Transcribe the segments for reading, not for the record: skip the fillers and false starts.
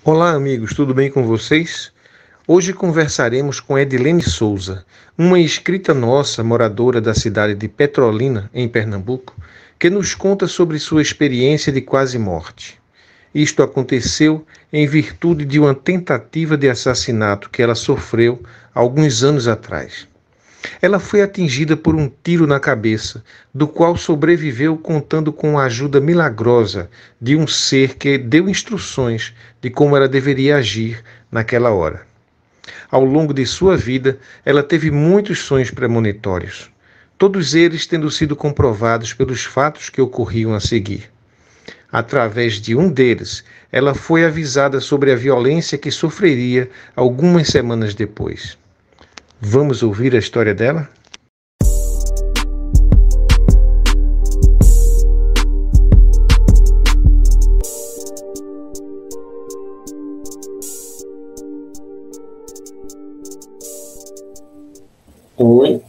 Olá, amigos, tudo bem com vocês? Hoje conversaremos com Edilene Souza, uma inscrita nossa, moradora da cidade de Petrolina, em Pernambuco, que nos conta sobre sua experiência de quase morte. Isto aconteceu em virtude de uma tentativa de assassinato que ela sofreu alguns anos atrás. Ela foi atingida por um tiro na cabeça, do qual sobreviveu contando com a ajuda milagrosa de um ser que deu instruções de como ela deveria agir naquela hora. Ao longo de sua vida, ela teve muitos sonhos premonitórios, todos eles tendo sido comprovados pelos fatos que ocorriam a seguir. Através de um deles, ela foi avisada sobre a violência que sofreria algumas semanas depois. Vamos ouvir a história dela? Oi,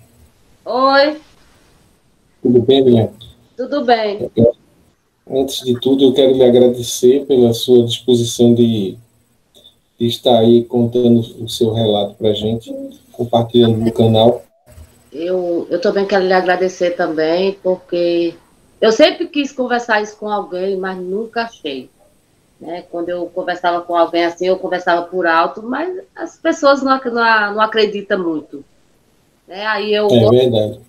Oi, tudo bem, Bianca? tudo bem? Antes de tudo, eu quero lhe agradecer pela sua disposição de estar aí contando o seu relato para a gente, compartilhando no canal. Eu também quero lhe agradecer também, porque eu sempre quis conversar isso com alguém, mas nunca achei. Né? Quando eu conversava com alguém assim, eu conversava por alto, mas as pessoas não acreditam muito. Né? Aí É verdade.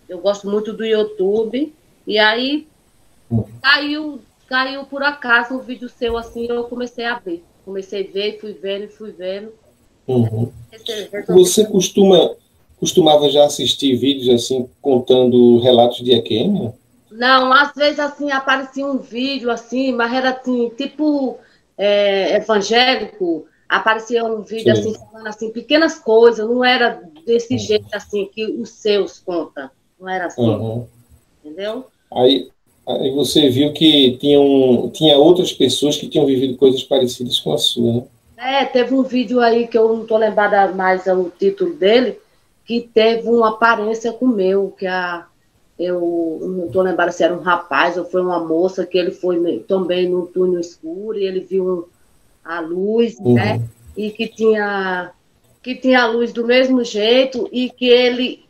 eu gosto muito do YouTube, e aí caiu por acaso um vídeo seu assim, eu comecei a ver. Comecei a ver, fui vendo. Uhum. Resolvi. Você costumava já assistir vídeos assim, contando relatos de EQM? Né? Não, às vezes assim aparecia um vídeo assim, mas era assim, tipo evangélico, aparecia um vídeo Sim. assim, falando assim, pequenas coisas, não era desse jeito assim que os seus contam, não era assim, Uhum. entendeu? Aí você viu que tinha outras pessoas que tinham vivido coisas parecidas com a sua, né? Teve um vídeo aí que eu não tô lembrada mais o título dele, que teve uma aparência com o meu, eu não estou lembrada se era um rapaz ou foi uma moça, que ele foi também no túnel escuro e ele viu a luz, né? Uhum. E que tinha a luz do mesmo jeito e que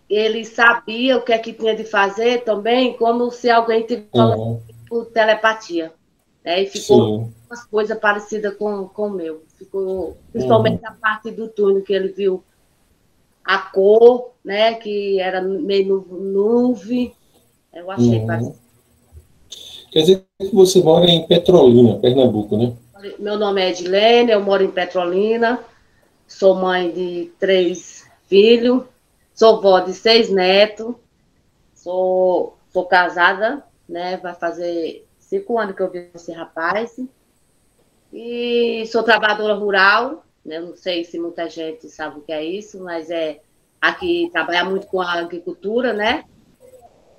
ele sabia o que é que tinha de fazer também, como se alguém tivesse falando Uhum. por telepatia. Né? E ficou Sim. umas coisas parecidas com o meu. Ficou, principalmente Uhum. a parte do túnel que ele viu a cor, né? Que era meio nuvem. Eu achei Uhum. Quer dizer que você mora em Petrolina, Pernambuco, né? Meu nome é Edilene, eu moro em Petrolina, sou mãe de 3 filhos, sou vó de 6 netos, sou casada, né? Vai fazer 5 anos que eu vi esse rapaz. E sou trabalhadora rural, né? Não sei se muita gente sabe o que é isso, mas aqui trabalha muito com a agricultura, né?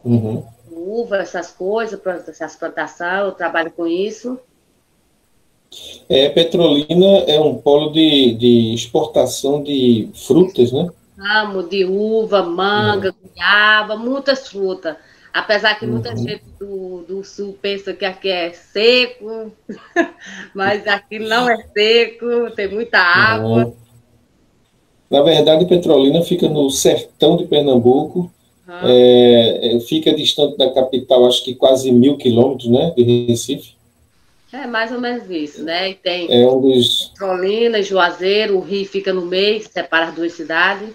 Uhum. Uva, essas coisas, essas plantações, eu trabalho com isso. Petrolina é um polo de exportação de frutas, né? Ramo de uva, manga, goiaba, muitas frutas. Apesar que muita Uhum. gente do sul pensa que aqui é seco, mas aqui não é seco, tem muita água. Uhum. Na verdade, Petrolina fica no sertão de Pernambuco, Uhum. fica distante da capital, acho que quase 1.000 quilômetros, né, de Recife. É mais ou menos isso, né? E tem É um dos, Petrolina, Juazeiro, o rio fica no meio, separa as duas cidades.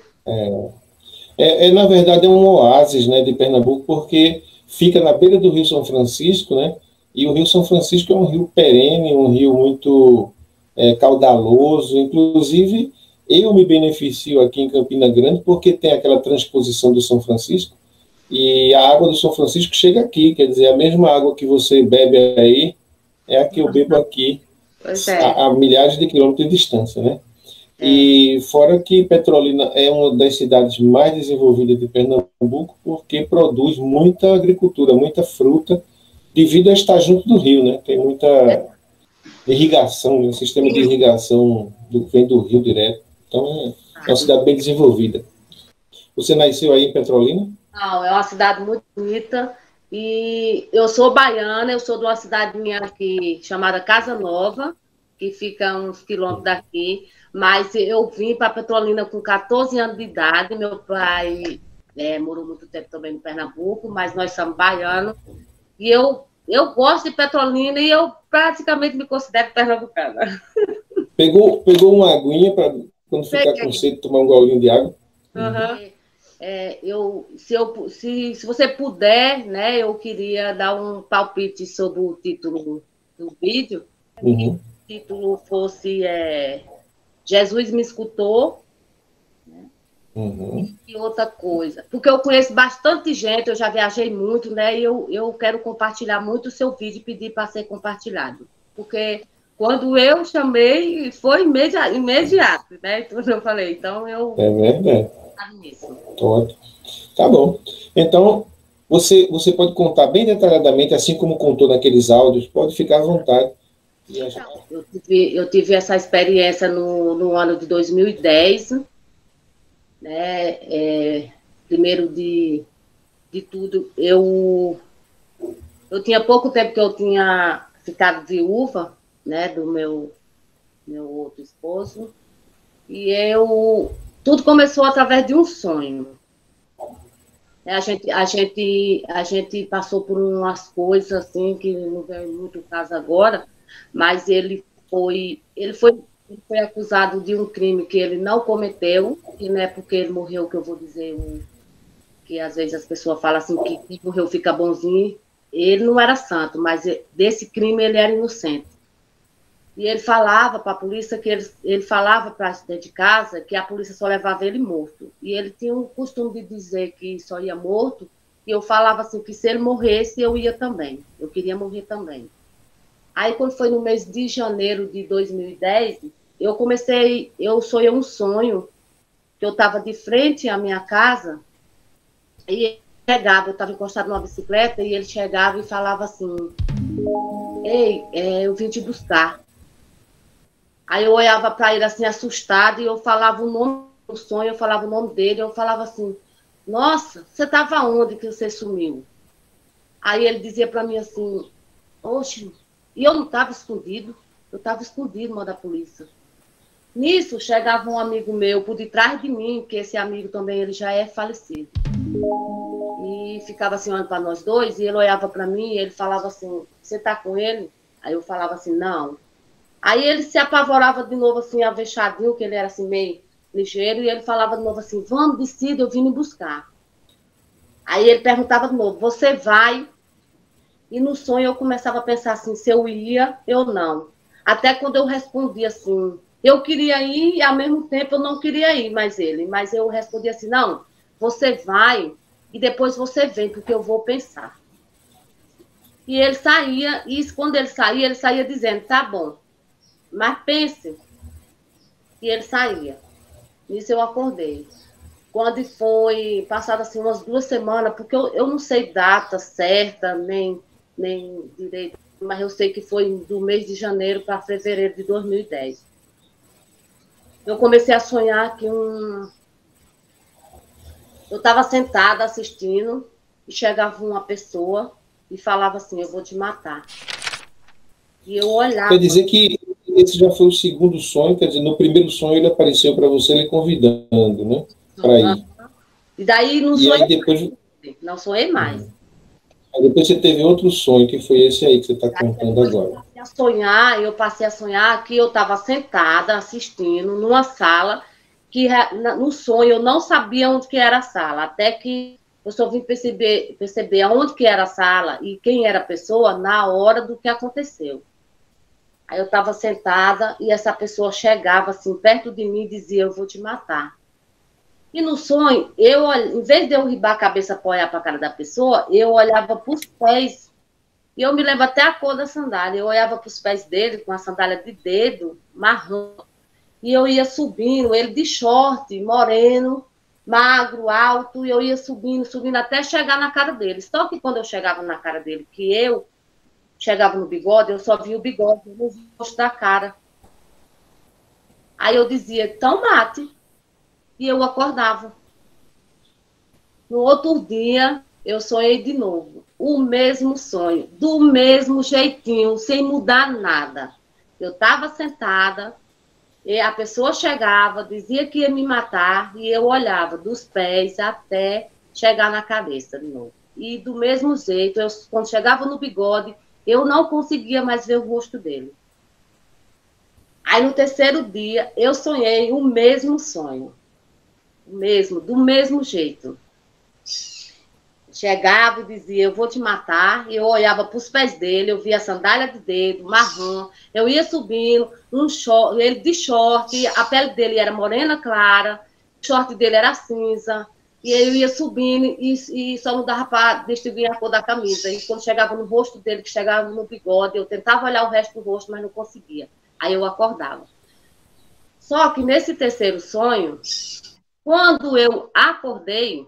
na verdade, é um oásis, né, de Pernambuco, porque fica na beira do Rio São Francisco, né? E o Rio São Francisco é um rio perene, um rio muito caudaloso. Inclusive, eu me beneficio aqui em Campina Grande porque tem aquela transposição do São Francisco e a água do São Francisco chega aqui, quer dizer, a mesma água que você bebe aí é a que eu bebo aqui Pois é. a milhares de quilômetros de distância, né? É. E fora que Petrolina é uma das cidades mais desenvolvidas de Pernambuco porque produz muita agricultura, muita fruta, devido a estar junto do rio, né? Tem muita irrigação, né? O sistema de irrigação vem do rio direto. Então é uma cidade bem desenvolvida. Você nasceu aí em Petrolina? Não, é uma cidade muito bonita. E eu sou baiana, eu sou de uma cidadezinha aqui chamada Casa Nova. que fica uns quilômetros daqui, mas eu vim para Petrolina com 14 anos de idade, meu pai morou muito tempo também no Pernambuco, mas nós somos baianos, e eu gosto de Petrolina e eu praticamente me considero pernambucana. Pegou uma aguinha para quando ficar com sede tomar um golinho de água? Se você puder, né, eu queria dar um palpite sobre o título do vídeo. Uhum. O título fosse Jesus me escutou. Né? Uhum. E outra coisa, porque eu conheço bastante gente, eu já viajei muito, né? E eu quero compartilhar muito o seu vídeo e pedir para ser compartilhado. Porque quando eu chamei, foi imediato, né? Então eu falei, então eu. É verdade. Nisso. Ótimo. Tá bom. Então, você pode contar bem detalhadamente, assim como contou naqueles áudios, pode ficar à vontade. Então, eu tive essa experiência no ano de 2010, né? Primeiro de tudo, eu tinha pouco tempo que eu tinha ficado viúva, né, do meu outro esposo, e tudo começou através de um sonho. A gente passou por umas coisas assim que não vem muito caso agora, mas ele foi acusado de um crime que ele não cometeu, e não é porque ele morreu que eu vou dizer que às vezes as pessoas falam assim que quem morreu fica bonzinho. Ele não era santo, mas desse crime ele era inocente. E ele falava para a polícia que ele falava para dentro de casa que a polícia só levava ele morto. E ele tinha o costume de dizer que só ia morto, e eu falava assim que se ele morresse, eu ia também. Eu queria morrer também. Aí, quando foi no mês de janeiro de 2010, eu sonhei um sonho, que eu estava de frente à minha casa, e ele chegava, eu estava encostado numa bicicleta, e ele chegava e falava assim, ei, eu vim te buscar. Aí eu olhava para ele assim, assustada, e eu falava o nome do sonho, eu falava o nome dele, eu falava assim, nossa, você estava onde que você sumiu? Aí ele dizia para mim assim, oxe, e eu não estava escondido, eu estava escondido, mano, da polícia. Nisso, chegava um amigo meu por detrás de mim, que esse amigo também ele já é falecido. E ficava assim olhando para nós dois, e ele olhava para mim e ele falava assim, você está com ele? Aí eu falava assim, não. Aí ele se apavorava de novo, assim, avexadinho, que ele era assim, meio ligeiro, e ele falava de novo assim, vamos, decida, eu vim me buscar. Aí ele perguntava de novo, você vai? E no sonho eu começava a pensar assim, se eu ia, eu não. Até quando eu respondia assim, eu queria ir e ao mesmo tempo eu não queria ir mais mas eu respondia assim, não, você vai e depois você vem, porque eu vou pensar. E ele saía, e quando ele saía dizendo, tá bom. Mas pense, e ele saía. Nisso eu acordei. Quando foi passado assim umas 2 semanas, porque eu não sei data certa, nem direito, mas eu sei que foi do mês de janeiro para fevereiro de 2010. Eu comecei a sonhar que eu estava sentada assistindo e chegava uma pessoa e falava assim, eu vou te matar. E eu olhava... Quer dizer que esse já foi o segundo sonho, quer dizer, no primeiro sonho ele apareceu para você, ele convidando, né? Para ir. E daí não sonhei mais. Depois... Não sonhei mais. Aí depois você teve outro sonho, que foi esse aí que você está contando agora. Eu passei a sonhar que eu estava sentada assistindo numa sala, que no sonho eu não sabia onde que era a sala, até que eu só vim perceber aonde que era a sala e quem era a pessoa na hora do que aconteceu. Aí eu estava sentada e essa pessoa chegava assim perto de mim e dizia, eu vou te matar. E no sonho, em vez de eu ribar a cabeça para olhar para a cara da pessoa, eu olhava para os pés. E eu me lembro até a cor da sandália. Eu olhava para os pés dele com a sandália de dedo, marrom. E eu ia subindo, ele de short, moreno, magro, alto. E eu ia subindo até chegar na cara dele. Só que quando eu chegava na cara dele, que eu chegava no bigode, eu só via o bigode, eu não via o rosto da cara. Aí eu dizia, então mate. E eu acordava. No outro dia, eu sonhei de novo. O mesmo sonho, do mesmo jeitinho, sem mudar nada. Eu estava sentada, e a pessoa chegava, dizia que ia me matar, e eu olhava dos pés até chegar na cabeça de novo. E do mesmo jeito, quando chegava no bigode, eu não conseguia mais ver o rosto dele. Aí no terceiro dia, eu sonhei o mesmo sonho. Do mesmo jeito. Chegava e dizia, eu vou te matar. E eu olhava para os pés dele, eu via a sandália de dedo, marrom. Eu ia subindo, ele de short, a pele dele era morena clara, o short dele era cinza. E eu ia subindo e só não dava para distinguir a cor da camisa. E quando chegava no rosto dele, que chegava no bigode, eu tentava olhar o resto do rosto, mas não conseguia. Aí eu acordava. Só que nesse terceiro sonho, quando eu acordei,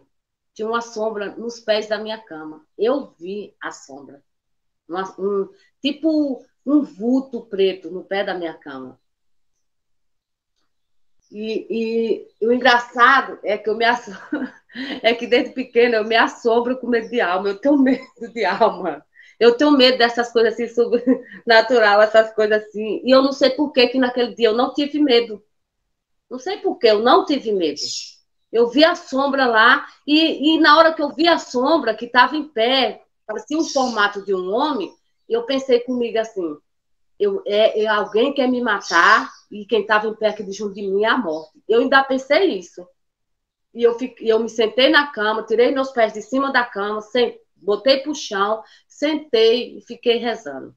tinha uma sombra nos pés da minha cama. Eu vi a sombra. Tipo um vulto preto no pé da minha cama. E o engraçado é que é que desde pequena eu me assombro com medo de alma. Eu tenho medo de alma. Eu tenho medo dessas coisas assim, sobrenatural, essas coisas assim. E eu não sei por que naquele dia eu não tive medo. Não sei por que eu não tive medo. Eu vi a sombra lá, e na hora que eu vi a sombra, que estava em pé, parecia um formato de um homem, eu pensei comigo assim, alguém quer me matar, e quem estava em pé aqui junto de mim é a morte. Eu ainda pensei isso. E eu me sentei na cama, tirei meus pés de cima da cama, botei para o chão, sentei e fiquei rezando.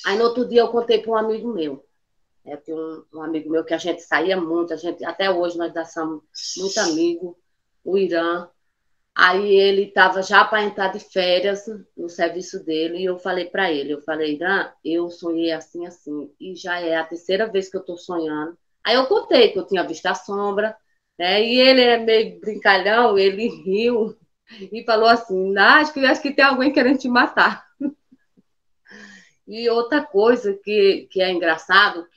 Aí no outro dia eu contei para um amigo meu. Tem um amigo meu que a gente saía muito, até hoje nós somos muito amigos, o Irã. Aí ele estava já para entrar de férias no serviço dele, e eu falei para ele, Irã, eu sonhei assim, assim, e já é a terceira vez que eu estou sonhando. Aí eu contei que eu tinha visto a sombra, né? E ele é meio brincalhão, ele riu e falou assim, acho que tem alguém querendo te matar. E outra coisa que é engraçado,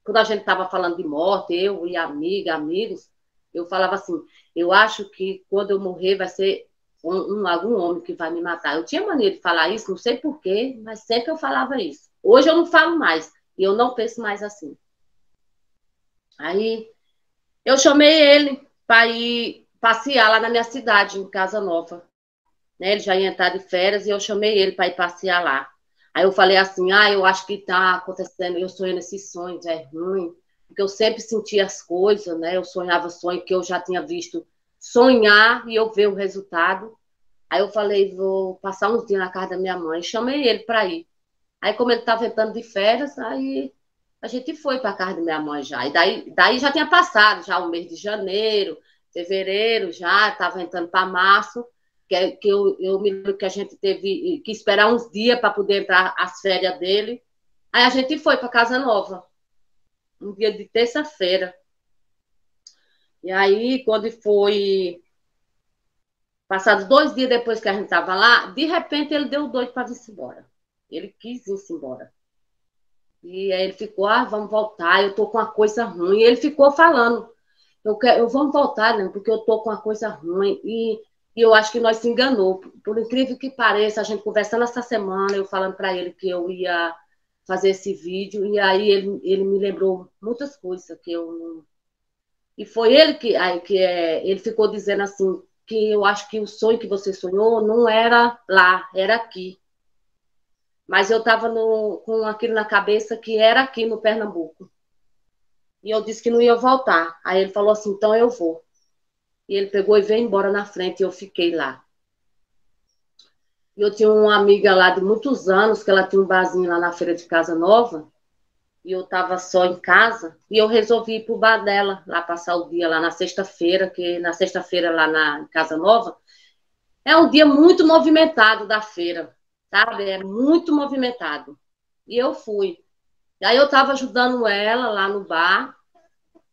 quando a gente estava falando de morte, eu e amigos, eu falava assim, eu acho que quando eu morrer vai ser algum homem que vai me matar. Eu tinha maneira de falar isso, não sei porquê, mas sempre eu falava isso. Hoje eu não falo mais, e eu não penso mais assim. Aí eu chamei ele para ir passear lá na minha cidade, em Casa Nova. Né? Ele já ia entrar de férias e eu chamei ele para ir passear lá. Aí eu falei assim, eu acho que está acontecendo, eu sonhando esses sonhos, é ruim, porque eu sempre sentia as coisas, né? Eu sonhava sonho que eu já tinha visto sonhar e eu ver o resultado. Aí eu falei, vou passar uns dias na casa da minha mãe, chamei ele para ir. Aí como ele estava entrando de férias, aí a gente foi para a casa da minha mãe já. E daí já tinha passado já o mês de janeiro, fevereiro já, estava entrando para março, que eu me lembro que a gente teve que esperar uns dias para poder entrar as férias dele. Aí a gente foi para Casa Nova, um dia de terça-feira. E aí, quando foi passados 2 dias depois que a gente estava lá, de repente ele deu doido para vir embora. Ele quis ir embora. E aí ele ficou, vamos voltar, eu tô com uma coisa ruim. E ele ficou falando, vamos voltar, né, porque eu tô com uma coisa ruim. E eu acho que nós se enganou. Por incrível que pareça, a gente conversando essa semana, eu falando para ele que eu ia fazer esse vídeo, e aí ele me lembrou muitas coisas que eu não... E foi ele ele ficou dizendo assim, que eu acho que o sonho que você sonhou não era lá, era aqui. Mas eu estava com aquilo na cabeça que era aqui no Pernambuco. E eu disse que não ia voltar. Aí ele falou assim, então eu vou. E ele pegou e veio embora na frente e eu fiquei lá. E eu tinha uma amiga lá de muitos anos, que ela tinha um barzinho lá na feira de Casa Nova, e eu estava só em casa, e eu resolvi ir para o bar dela, lá passar o dia lá na sexta-feira, que na sexta-feira lá na Casa Nova, é um dia muito movimentado da feira, sabe? É muito movimentado. E eu fui. E aí eu estava ajudando ela lá no bar.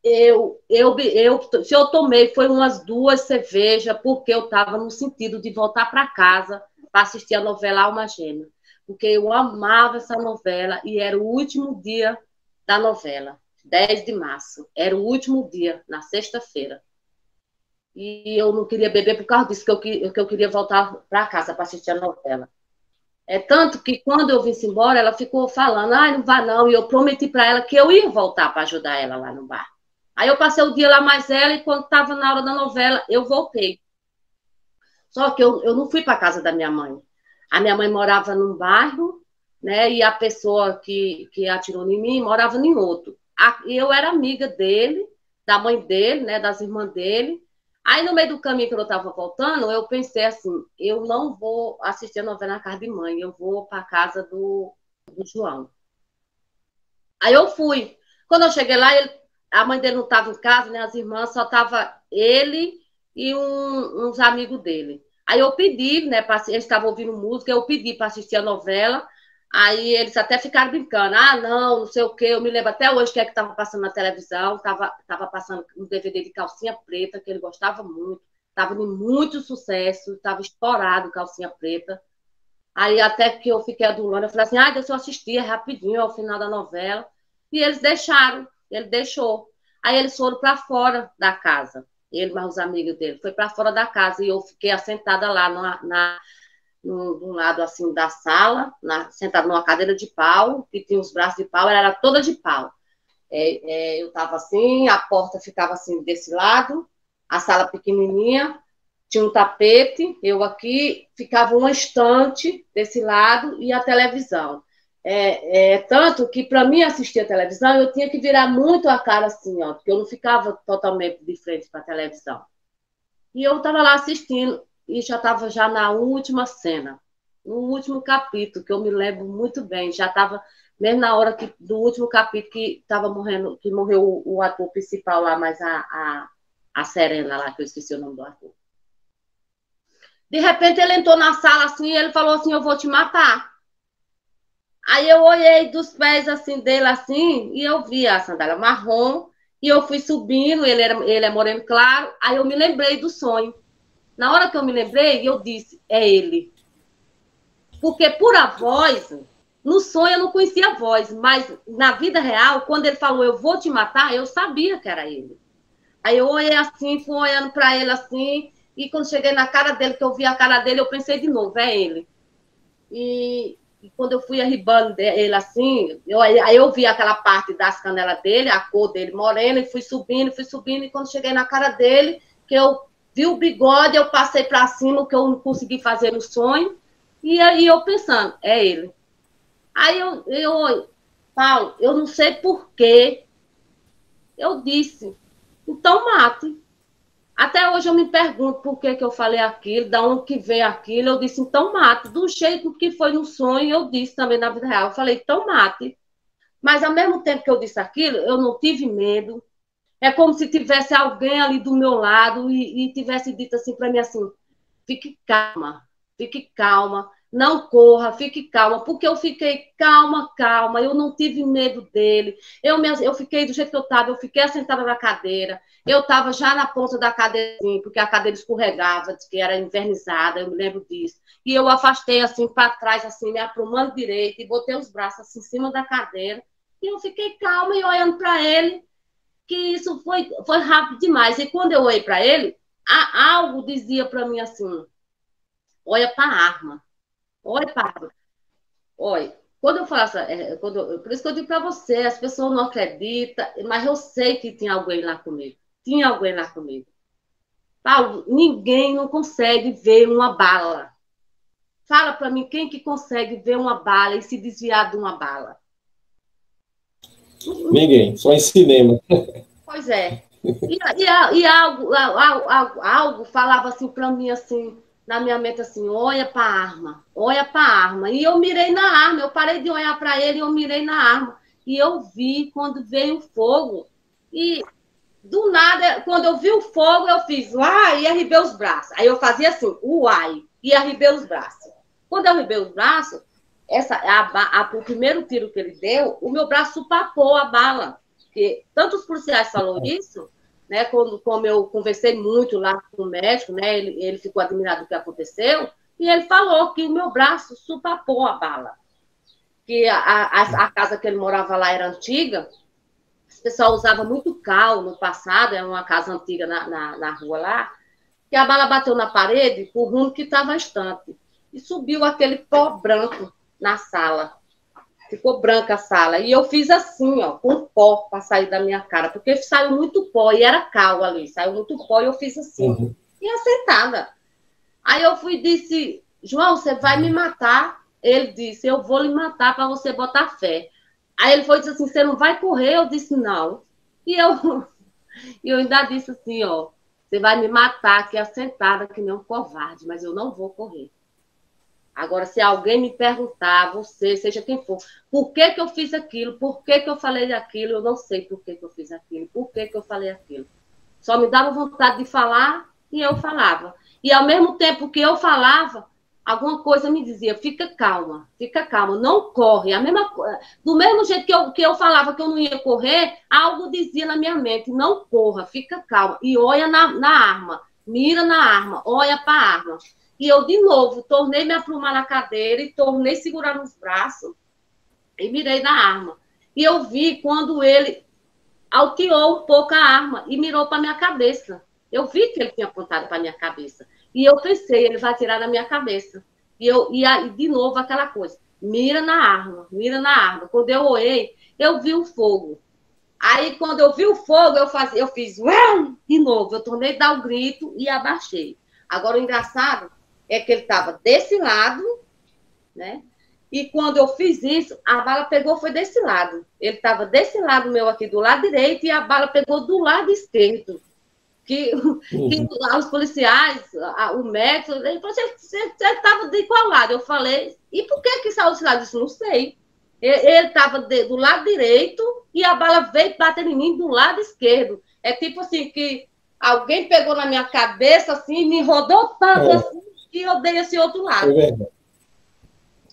Se eu tomei, foi umas 2 cervejas, porque eu estava no sentido de voltar para casa para assistir a novela Alma Gêmea. Porque eu amava essa novela e era o último dia da novela, 10 de março. Era o último dia, na sexta-feira. E eu não queria beber por causa disso, que eu queria voltar para casa para assistir a novela. É tanto que quando eu vim embora, ela ficou falando, não vá não, e eu prometi para ela que eu ia voltar para ajudar ela lá no bar. Aí eu passei o dia lá mais ela, e quando estava na hora da novela, eu voltei. Só que eu não fui para casa da minha mãe. A minha mãe morava num bairro, né, e a pessoa que atirou em mim morava em outro. Eu era amiga dele, da mãe dele, né, das irmãs dele. Aí, no meio do caminho que eu estava voltando, eu pensei assim, eu não vou assistir a novela na casa de mãe, eu vou para a casa do João. Aí eu fui. Quando eu cheguei lá, a mãe dele não estava em casa, né, as irmãs, só estava ele e uns amigos dele. Aí eu pedi, né, eles estavam ouvindo música, eu pedi para assistir a novela. Aí eles até ficaram brincando, não sei o quê. Eu me lembro até hoje que é que estava passando na televisão, estava passando um DVD de Calcinha Preta, que ele gostava muito, estava de muito sucesso, estava estourado Calcinha Preta. Aí até que eu fiquei adulando, eu falei assim, deixa eu assistir rapidinho ao final da novela. E eles deixaram, ele deixou. Aí eles foram para fora da casa, ele mais os amigos dele, foi para fora da casa, e eu fiquei assentada lá num lado assim da sala, sentada numa cadeira de pau, que tinha os braços de pau, ela era toda de pau. Eu estava assim, a porta ficava assim desse lado, a sala pequenininha, tinha um tapete, eu aqui, ficava uma estante desse lado e a televisão. Tanto que, para mim assistir a televisão, eu tinha que virar muito a cara assim, ó, porque eu não ficava totalmente de frente para a televisão. E eu estava lá assistindo, e já estava já na última cena, no último capítulo, que eu me lembro muito bem, já estava mesmo na hora do último capítulo que estava morrendo, que morreu o ator principal lá, mas a Serena lá, que eu esqueci o nome do ator. De repente ele entrou na sala assim, e ele falou assim, eu vou te matar. Aí eu olhei dos pés assim dele assim, e eu vi a sandália marrom, e eu fui subindo, ele é moreno claro, aí eu me lembrei do sonho. Na hora que eu me lembrei, eu disse, é ele. Porque por a voz, no sonho eu não conhecia a voz, mas na vida real, quando ele falou, eu vou te matar, eu sabia que era ele. Aí eu olhei assim, fui olhando para ele assim, e quando cheguei na cara dele, que eu vi a cara dele, eu pensei de novo, é ele. E quando eu fui arribando ele assim, aí eu vi aquela parte das canelas dele, a cor dele morena, e fui subindo, e quando cheguei na cara dele, que eu vi o bigode, eu passei para cima, o que eu não consegui fazer no sonho, e aí eu pensando, é ele. Aí Paulo, eu não sei por quê, eu disse, então mate. Até hoje eu me pergunto por que eu falei aquilo, de onde que veio aquilo, eu disse, então mate. Do jeito que foi no sonho, eu disse também na vida real, eu falei, então mate. Mas ao mesmo tempo que eu disse aquilo, eu não tive medo. É como se tivesse alguém ali do meu lado e tivesse dito assim para mim assim, fique calma, não corra, fique calma, porque eu fiquei calma, eu não tive medo dele, eu fiquei do jeito que eu estava, eu fiquei assentada na cadeira, eu estava já na ponta da cadeira, porque a cadeira escorregava, que era invernizada, eu me lembro disso, e eu afastei assim para trás, assim, me aprumando direito, e botei os braços assim em cima da cadeira, e eu fiquei calma e olhando para ele, que isso foi rápido demais. E quando eu olhei para ele, algo dizia para mim assim, olha para a arma. Olha, Pablo. Olha, quando eu faço, por isso que eu digo para você, as pessoas não acreditam, mas eu sei que tinha alguém lá comigo. Tinha alguém lá comigo. Paulo, ninguém não consegue ver uma bala. Fala para mim quem que consegue ver uma bala e se desviar de uma bala. Ninguém, só em cinema. Pois é. E algo falava assim para mim, assim, na minha mente, assim, olha para a arma, olha para a arma. E eu mirei na arma, eu parei de olhar para ele e eu mirei na arma. E eu vi quando veio o fogo. E do nada, quando eu vi o fogo, eu fiz uai e arribei os braços. Aí eu fazia assim, uai, e arribei os braços. Quando eu arribei os braços, o primeiro tiro que ele deu, o meu braço supapou a bala. Porque tanto os policiais falaram isso, né, como eu conversei muito lá com o médico, né, ele ficou admirado do que aconteceu, e ele falou que o meu braço supapou a bala. Que a casa que ele morava lá era antiga, o pessoal usava muito cal no passado, era uma casa antiga na rua lá, que a bala bateu na parede por rumo que estava a estante. e subiu aquele pó branco na sala. Ficou branca a sala. E eu fiz assim, ó, com pó para sair da minha cara, porque saiu muito pó e era cal ali, saiu muito pó e eu fiz assim. E eu sentada. Aí eu fui e disse, João, você vai me matar? Ele disse, eu vou lhe matar para você botar fé. Aí ele foi e disse assim, você não vai correr? Eu disse, não. E eu ainda disse assim, ó, você vai me matar aqui assentada que nem um covarde, mas eu não vou correr. Agora, se alguém me perguntar, você, seja quem for, por que que eu fiz aquilo, por que que eu falei aquilo, eu não sei por que que eu fiz aquilo, por que que eu falei aquilo. Só me dava vontade de falar e eu falava. E ao mesmo tempo que eu falava, alguma coisa me dizia, fica calma, não corre. Do mesmo jeito que eu falava que eu não ia correr, algo dizia na minha mente, não corra, fica calma. E olha na arma, mira na arma, olha para a arma. E eu, de novo, tornei me aprumar na cadeira e tornei segurar nos braços e mirei na arma. E eu vi quando ele alteou um pouco a arma e mirou para minha cabeça. Eu vi que ele tinha apontado para minha cabeça. E eu pensei, ele vai atirar na minha cabeça. E de novo, aquela coisa, mira na arma, mira na arma. Quando eu olhei, eu vi o fogo. Aí, quando eu vi o fogo, eu fiz, uau! De novo, eu tornei a dar um grito e abaixei. Agora, o engraçado é que ele estava desse lado, né? E quando eu fiz isso, a bala pegou, foi desse lado. Ele estava desse lado meu aqui, do lado direito, e a bala pegou do lado esquerdo. Que os policiais, o médico, ele falou, você estava de qual lado? Eu falei, e por que saiu desse lado? Eu disse, não sei. Ele estava do lado direito e a bala veio bater em mim do lado esquerdo. É tipo assim, que alguém pegou na minha cabeça, assim, me rodou tanto assim, que eu dei esse outro lado.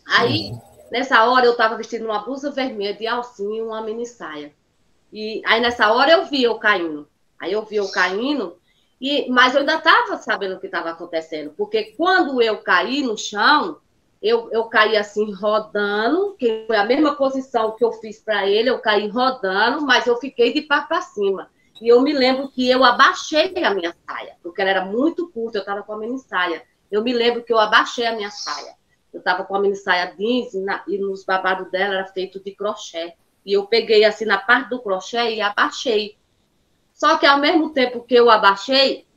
Aí, nessa hora, eu estava vestindo uma blusa vermelha de alcinha e uma mini saia. E aí, nessa hora, eu vi eu caindo. Aí eu vi eu caindo, mas eu ainda estava sabendo o que estava acontecendo, porque quando eu caí no chão, eu caí assim, rodando, que foi a mesma posição que eu fiz para ele, eu caí rodando, mas eu fiquei de pá para cima. E eu me lembro que eu abaixei a minha saia, porque ela era muito curta, eu estava com a mini saia. Eu me lembro que eu abaixei a minha saia. Eu estava com a mini saia jeans e nos babados dela era feito de crochê. E eu peguei assim na parte do crochê e abaixei. Só que ao mesmo tempo que eu abaixei,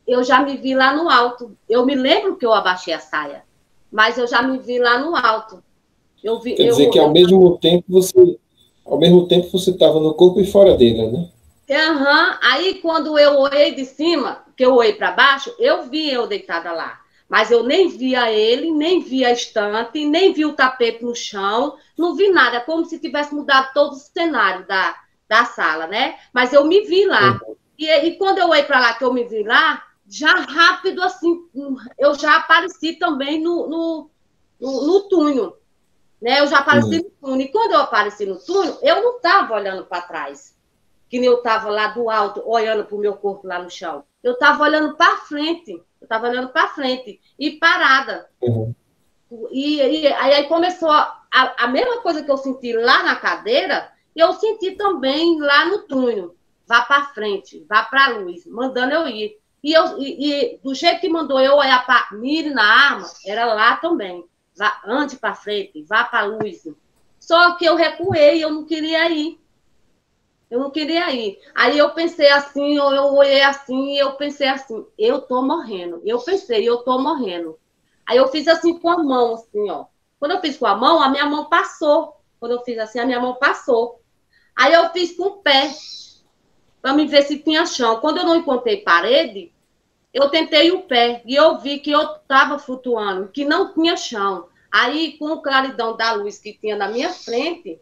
eu já me vi lá no alto. Eu me lembro que eu abaixei a saia, mas eu já me vi lá no alto. Quer dizer que ao mesmo tempo você estava no corpo e fora dele, né? Aí quando eu olhei de cima, que eu olhei para baixo, eu vi eu deitada lá. Mas eu nem via ele, nem via a estante, nem vi o tapete no chão, não vi nada, como se tivesse mudado todo o cenário da sala, né? Mas eu me vi lá. E quando eu olhei para lá, que eu me vi lá, já rápido assim, eu já apareci também no túnel, né? Eu já apareci no túnel. E quando eu apareci no túnel, eu não estava olhando para trás, que nem eu estava lá do alto, olhando para o meu corpo lá no chão. Eu estava olhando para frente, e parada. E aí começou a mesma coisa que eu senti lá na cadeira, eu senti também lá no túnel. Vá para frente, vá para a luz, mandando eu ir. E do jeito que mandou eu olhar para mire na arma, era lá também. Ande para frente, vá para a luz. Só que eu recuei, eu não queria ir. Aí eu pensei assim, eu olhei assim, eu pensei assim, eu tô morrendo. Eu tô morrendo. Aí eu fiz assim com a mão, assim, ó. Quando eu fiz com a minha mão passou. Quando eu fiz assim, a minha mão passou. Aí eu fiz com o pé, para me ver se tinha chão. Quando eu não encontrei parede, eu tentei o pé, e eu vi que eu estava flutuando, que não tinha chão. Aí, com o claridão da luz que tinha na minha frente,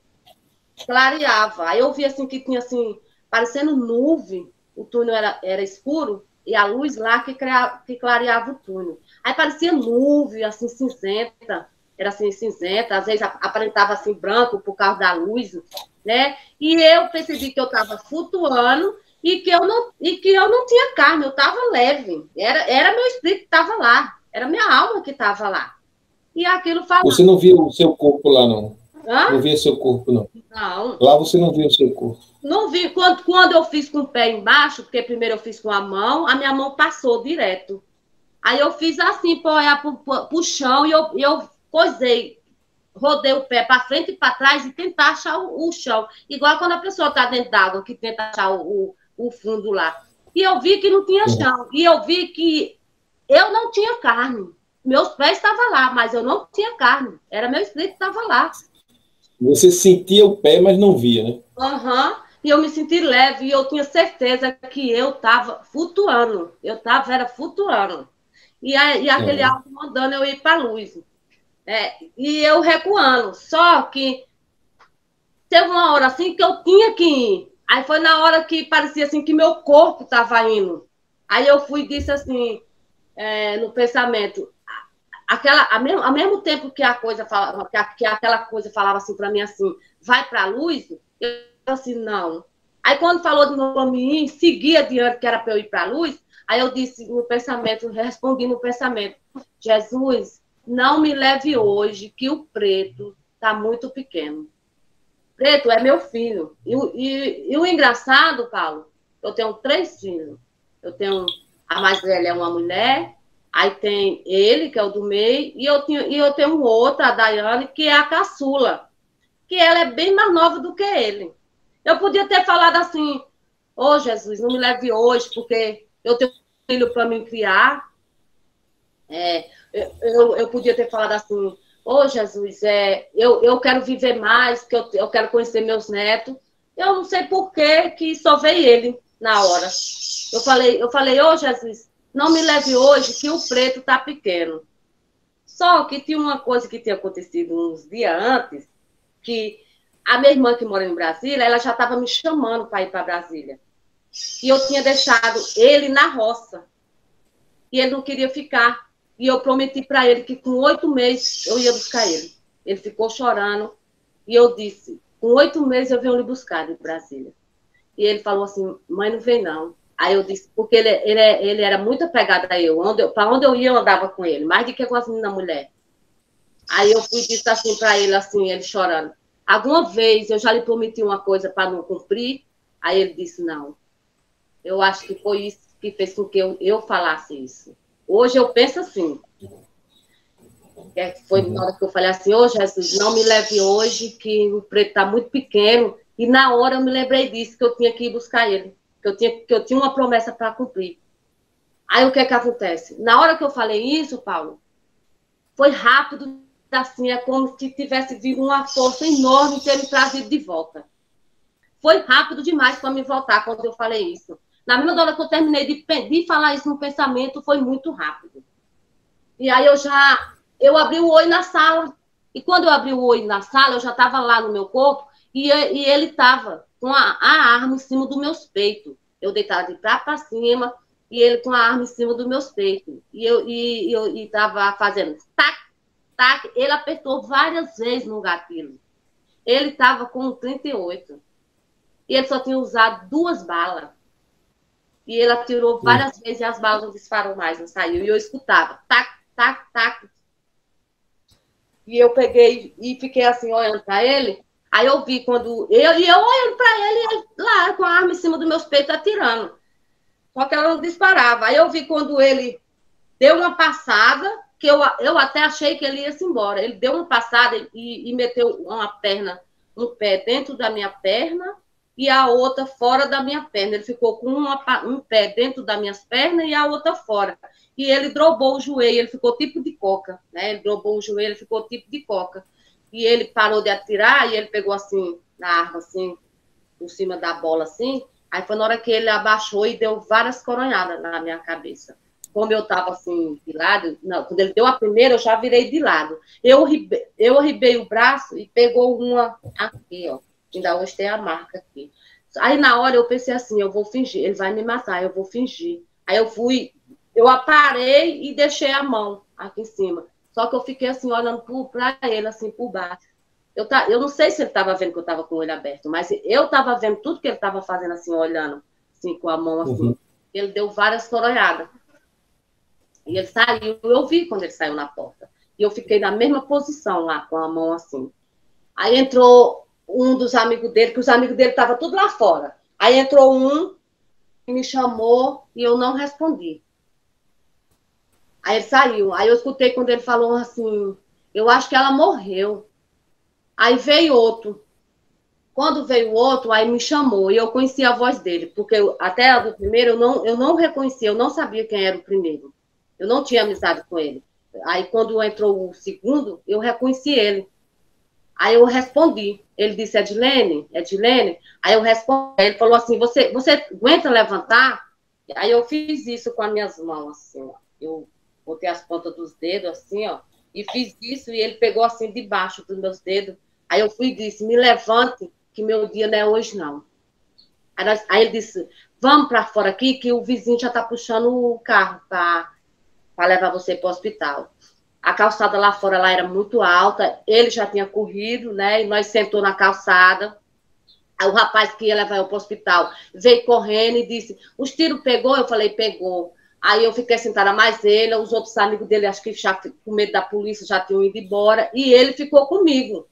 clareava. Aí eu vi assim que tinha assim, parecendo nuvem, o túnel era escuro, e a luz lá que clareava o túnel. Aí parecia nuvem, assim, cinzenta, era assim, cinzenta, às vezes aparentava assim branco por causa da luz, né? E eu percebi que eu estava flutuando e que eu não tinha carne, eu estava leve. Era meu espírito que estava lá, era minha alma que estava lá. E aquilo falava. Você não via o seu corpo lá, não? Não via seu corpo, não? Não. Lá você não via o seu corpo? Não vi. Quando eu fiz com o pé embaixo, porque primeiro eu fiz com a mão, a minha mão passou direto. Aí eu fiz assim, para olhar pro chão, e eu coisei, rodei o pé para frente e para trás e tentar achar o chão. Igual quando a pessoa está dentro d'água, que tenta achar o fundo lá. E eu vi que não tinha chão. E eu vi que eu não tinha carne. Meus pés estavam lá, mas eu não tinha carne. Era meu espírito que estava lá. Você sentia o pé, mas não via, né? Aham. E eu me senti leve. E eu tinha certeza que eu estava flutuando. Eu era flutuando. E aquele algo mandando eu ir para a luz. E eu recuando. Só que teve uma hora assim que eu tinha que ir. Aí foi na hora que parecia assim que meu corpo estava indo. Aí eu fui e disse assim, no pensamento, ao mesmo tempo que a coisa falava, que aquela coisa falava assim para mim assim, vai para a luz, eu assim, não. Aí quando falou de novo para mim, seguir adiante, que era para eu ir para a luz, aí eu disse no pensamento, respondi no pensamento, Jesus, não me leve hoje, que o preto está muito pequeno. Preto é meu filho. E o engraçado, Paulo, eu tenho 3 filhos. Eu tenho, a mais velha é uma mulher, aí tem ele, que é o do meio, e eu tenho outra, a Daiane, que é a caçula, que ela é bem mais nova do que ele. Eu podia ter falado assim, ô Jesus, não me leve hoje, porque eu tenho um filho para me criar. Eu podia ter falado assim, ô Jesus, eu quero viver mais, que eu quero conhecer meus netos. Eu não sei por que só veio ele na hora. Eu falei, ô Jesus, não me leve hoje, que o preto tá pequeno. Só que tinha uma coisa que tinha acontecido uns dias antes, que a minha irmã que mora em Brasília, ela já estava me chamando para ir para Brasília. E eu tinha deixado ele na roça. E ele não queria ficar. E eu prometi para ele que com 8 meses eu ia buscar ele. Ele ficou chorando. E eu disse, com 8 meses eu venho lhe buscar de Brasília. E ele falou assim, mãe, não vem não. Aí eu disse, porque ele era muito apegado a eu. Para onde eu ia, eu andava com ele. Mais do que com as meninas mulher. Aí eu fui e disse assim para ele, assim, ele chorando. Alguma vez eu já lhe prometi uma coisa para não cumprir? Aí ele disse, não. Eu acho que foi isso que fez com que eu falasse isso. Hoje eu penso assim. Foi na hora que eu falei assim, ô Jesus, não me leve hoje, que o preto está muito pequeno. E na hora eu me lembrei disso, que eu tinha que ir buscar ele. Que eu tinha uma promessa para cumprir. Aí o que acontece? Na hora que eu falei isso, Paulo, foi rápido, assim, é como se tivesse vindo uma força enorme ter me trazido de volta. Foi rápido demais para me voltar quando eu falei isso. Na mesma hora que eu terminei de falar isso no pensamento, foi muito rápido. E aí eu abri o olho na sala. E quando eu abri o olho na sala, eu já estava lá no meu corpo, e ele estava com a arma em cima dos meus peitos. Eu deitada de prato para cima, e ele com a arma em cima dos meus peitos. E eu estava fazendo tac, tac. Ele apertou várias vezes no gatilho. Ele estava com 38. E ele só tinha usado 2 balas. E ele atirou várias vezes e as balas não dispararam mais, não saiu. E eu escutava, tac, tac, tac. E eu peguei e fiquei assim, olhando para ele. Aí eu vi quando... eu olhando para ele lá com a arma em cima dos meus peitos, atirando. Só que ela não disparava. Aí eu vi quando ele deu uma passada, que eu até achei que ele ia se embora. Ele deu uma passada e meteu um pé dentro da minha perna, e a outra fora da minha perna. Ele ficou com um pé dentro das minhas pernas e a outra fora. E ele drobou o joelho, ele ficou tipo de coca, né? Ele drobou o joelho, ele ficou tipo de coca. E ele parou de atirar e ele pegou assim, na arma, assim, por cima da bola, assim. Aí foi na hora que ele abaixou e deu várias coronhadas na minha cabeça. Como eu estava assim, de lado, não, quando ele deu a primeira, eu já virei de lado. Eu arribei o braço e pegou uma aqui, ó. Ainda hoje tem a marca aqui. Aí na hora eu pensei assim, eu vou fingir, ele vai me matar, eu vou fingir. Aí eu aparei e deixei a mão aqui em cima. Só que eu fiquei assim, olhando para ele, assim, por baixo. Eu não sei se ele estava vendo que eu estava com o olho aberto, mas eu estava vendo tudo que ele estava fazendo, assim, olhando, assim, com a mão, assim. Ele deu várias coronhadas. E ele saiu, eu vi quando ele saiu na porta. E eu fiquei na mesma posição lá, com a mão assim. Aí entrou um dos amigos dele, que os amigos dele estavam tudo lá fora. Aí entrou um, me chamou e eu não respondi. Aí ele saiu. Aí eu escutei quando ele falou assim, eu acho que ela morreu. Aí veio outro. Quando veio o outro, aí me chamou e eu conheci a voz dele, porque até do primeiro eu não reconhecia, eu não sabia quem era o primeiro. Eu não tinha amizade com ele. Aí quando entrou o segundo, eu reconheci ele. Aí eu respondi. Ele disse, Edilene? Edilene? Aí eu respondi. Ele falou assim, você aguenta levantar? Aí eu fiz isso com as minhas mãos, assim, ó. Eu botei as pontas dos dedos, assim, ó, e fiz isso, e ele pegou assim debaixo dos meus dedos. Aí eu fui e disse, me levante, que meu dia não é hoje, não. Aí ele disse, vamos para fora aqui, que o vizinho já está puxando o carro para levar você para o hospital. A calçada lá fora lá era muito alta, ele já tinha corrido, né? E nós sentou na calçada. Aí o rapaz que ia levar eu para o hospital veio correndo e disse, os tiros pegou? Eu falei, pegou. Aí eu fiquei sentada mais ele, os outros amigos dele, acho que já com medo da polícia, já tinham ido embora, e ele ficou comigo.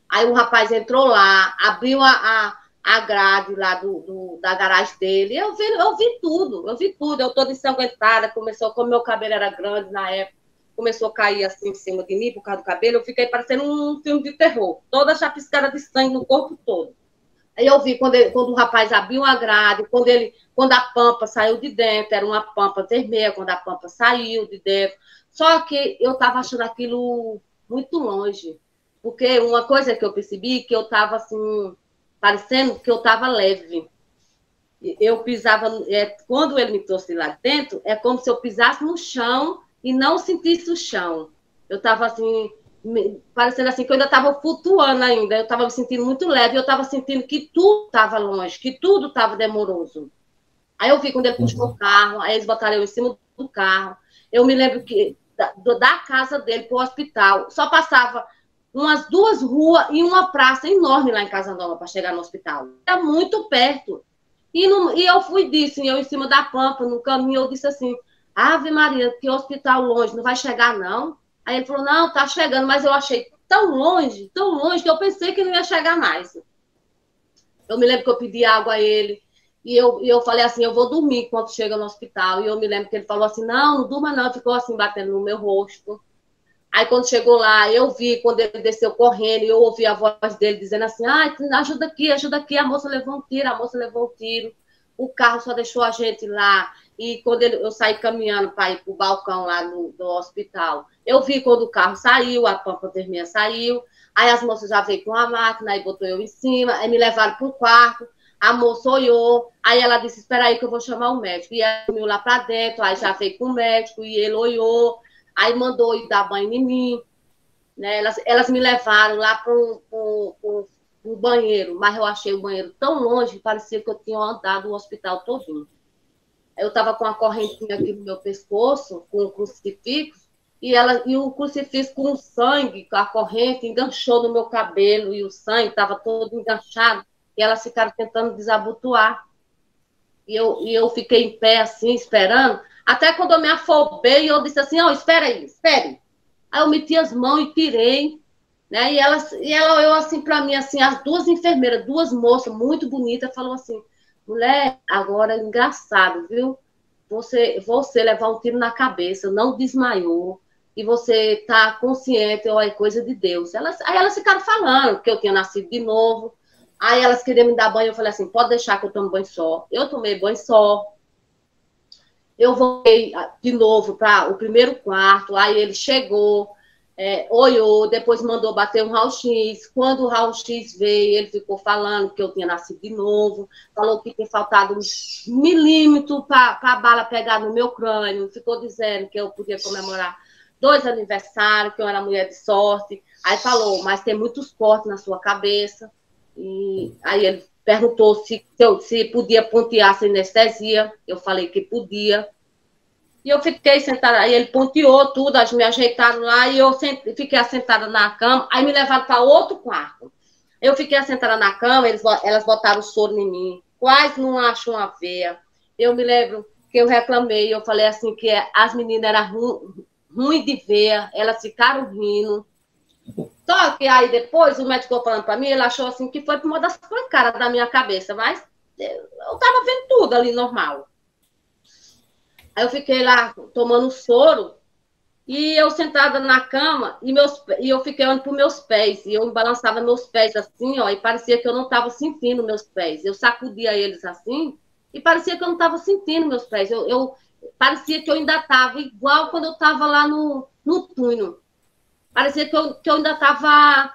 Aí o rapaz entrou lá, abriu a grade lá da garagem dele, eu vi tudo, eu toda ensanguentada, começou, como meu cabelo era grande na época, começou a cair assim em cima de mim por causa do cabelo, eu fiquei parecendo um filme de terror, toda chapiscada de sangue no corpo todo. Aí eu vi quando o rapaz abriu a grade, quando a pampa saiu de dentro, era uma pampa vermelha, quando a pampa saiu de dentro. Só que eu estava achando aquilo muito longe. Porque uma coisa que eu percebi, que eu estava assim, parecendo que eu estava leve. Eu pisava, quando ele me trouxe lá dentro, é como se eu pisasse no chão e não sentisse o chão. Eu estava assim, parecendo assim, que eu ainda estava flutuando ainda, eu estava me sentindo muito leve, eu estava sentindo que tudo estava longe, que tudo estava demoroso. Aí eu vi quando ele puxou o carro, aí eles botaram eu em cima do carro. Eu me lembro que da casa dele para o hospital, só passava umas 2 ruas e uma praça enorme lá em Casa Nova para chegar no hospital. Era muito perto. E eu fui disso, eu em cima da pampa, no caminho, eu disse assim, Ave Maria, que hospital longe, não vai chegar não? Aí ele falou, não, tá chegando, mas eu achei tão longe, que eu pensei que não ia chegar mais. Eu me lembro que eu pedi água a ele, e eu falei assim, eu vou dormir quando chega no hospital. E eu me lembro que ele falou assim, não durma não, ficou assim, batendo no meu rosto. Aí, quando chegou lá, eu vi, quando ele desceu correndo, eu ouvi a voz dele dizendo assim, ajuda aqui, a moça levou um tiro, o carro só deixou a gente lá. E quando eu saí caminhando para ir para o balcão lá do hospital, eu vi quando o carro saiu, a pampa vermelha saiu, aí as moças já veio com a máquina, aí botou eu em cima, aí me levaram para o quarto, a moça olhou, aí ela disse, espera aí que eu vou chamar o médico. E ela sumiu lá para dentro, aí já veio com o médico, e ele olhou, aí mandou ir dar banho em mim, né? Elas me levaram lá para o banheiro, mas eu achei o banheiro tão longe, parecia que eu tinha andado o hospital todinho. Eu estava com a correntinha aqui no meu pescoço, com o crucifixo, e o crucifixo com sangue, com a corrente, enganchou no meu cabelo, e o sangue estava todo enganchado, e elas ficaram tentando desabotoar. E eu fiquei em pé, assim, esperando, até quando eu me afobei, eu disse assim, espera aí, espere. Aí eu meti as mãos e tirei, né? E ela olhou assim para mim, assim, as 2 enfermeiras, 2 moças muito bonitas, falou assim, mulher, agora é engraçado, viu? Você levar um tiro na cabeça, não desmaiou, e você tá consciente, é coisa de Deus. Aí elas ficaram falando que eu tinha nascido de novo, aí elas queriam me dar banho, eu falei assim, pode deixar que eu tomo banho só. Eu tomei banho só. Eu voltei de novo para o primeiro quarto, aí ele chegou, olhou, depois mandou bater um raio-x. Quando o raio-x veio, ele ficou falando que eu tinha nascido de novo, falou que tinha faltado uns milímetros para a bala pegar no meu crânio, ficou dizendo que eu podia comemorar 2 aniversários, que eu era mulher de sorte. Aí falou, mas tem muitos cortes na sua cabeça. E aí ele perguntou se podia pontear sem anestesia. Eu falei que podia. E eu fiquei sentada. Aí ele ponteou tudo, me ajeitaram lá. E eu fiquei assentada na cama. Aí me levaram para outro quarto. Eu fiquei assentada na cama. Elas botaram o soro em mim. Quase não acham uma veia. Eu me lembro que eu reclamei. Eu falei assim que as meninas eram ruins de veia. Elas ficaram rindo. Só que aí depois, o médico falando para mim, ele achou assim que foi por uma das pancadas da minha cabeça, mas eu tava vendo tudo ali normal. Aí eu fiquei lá tomando soro, E eu sentada na cama, e eu fiquei olhando para os meus pés, e eu balançava meus pés assim, ó, e parecia que eu não estava sentindo meus pés. Eu sacudia eles assim, e parecia que eu não estava sentindo meus pés. Parecia que eu ainda estava igual quando eu estava lá no túnel. Parecia que eu ainda estava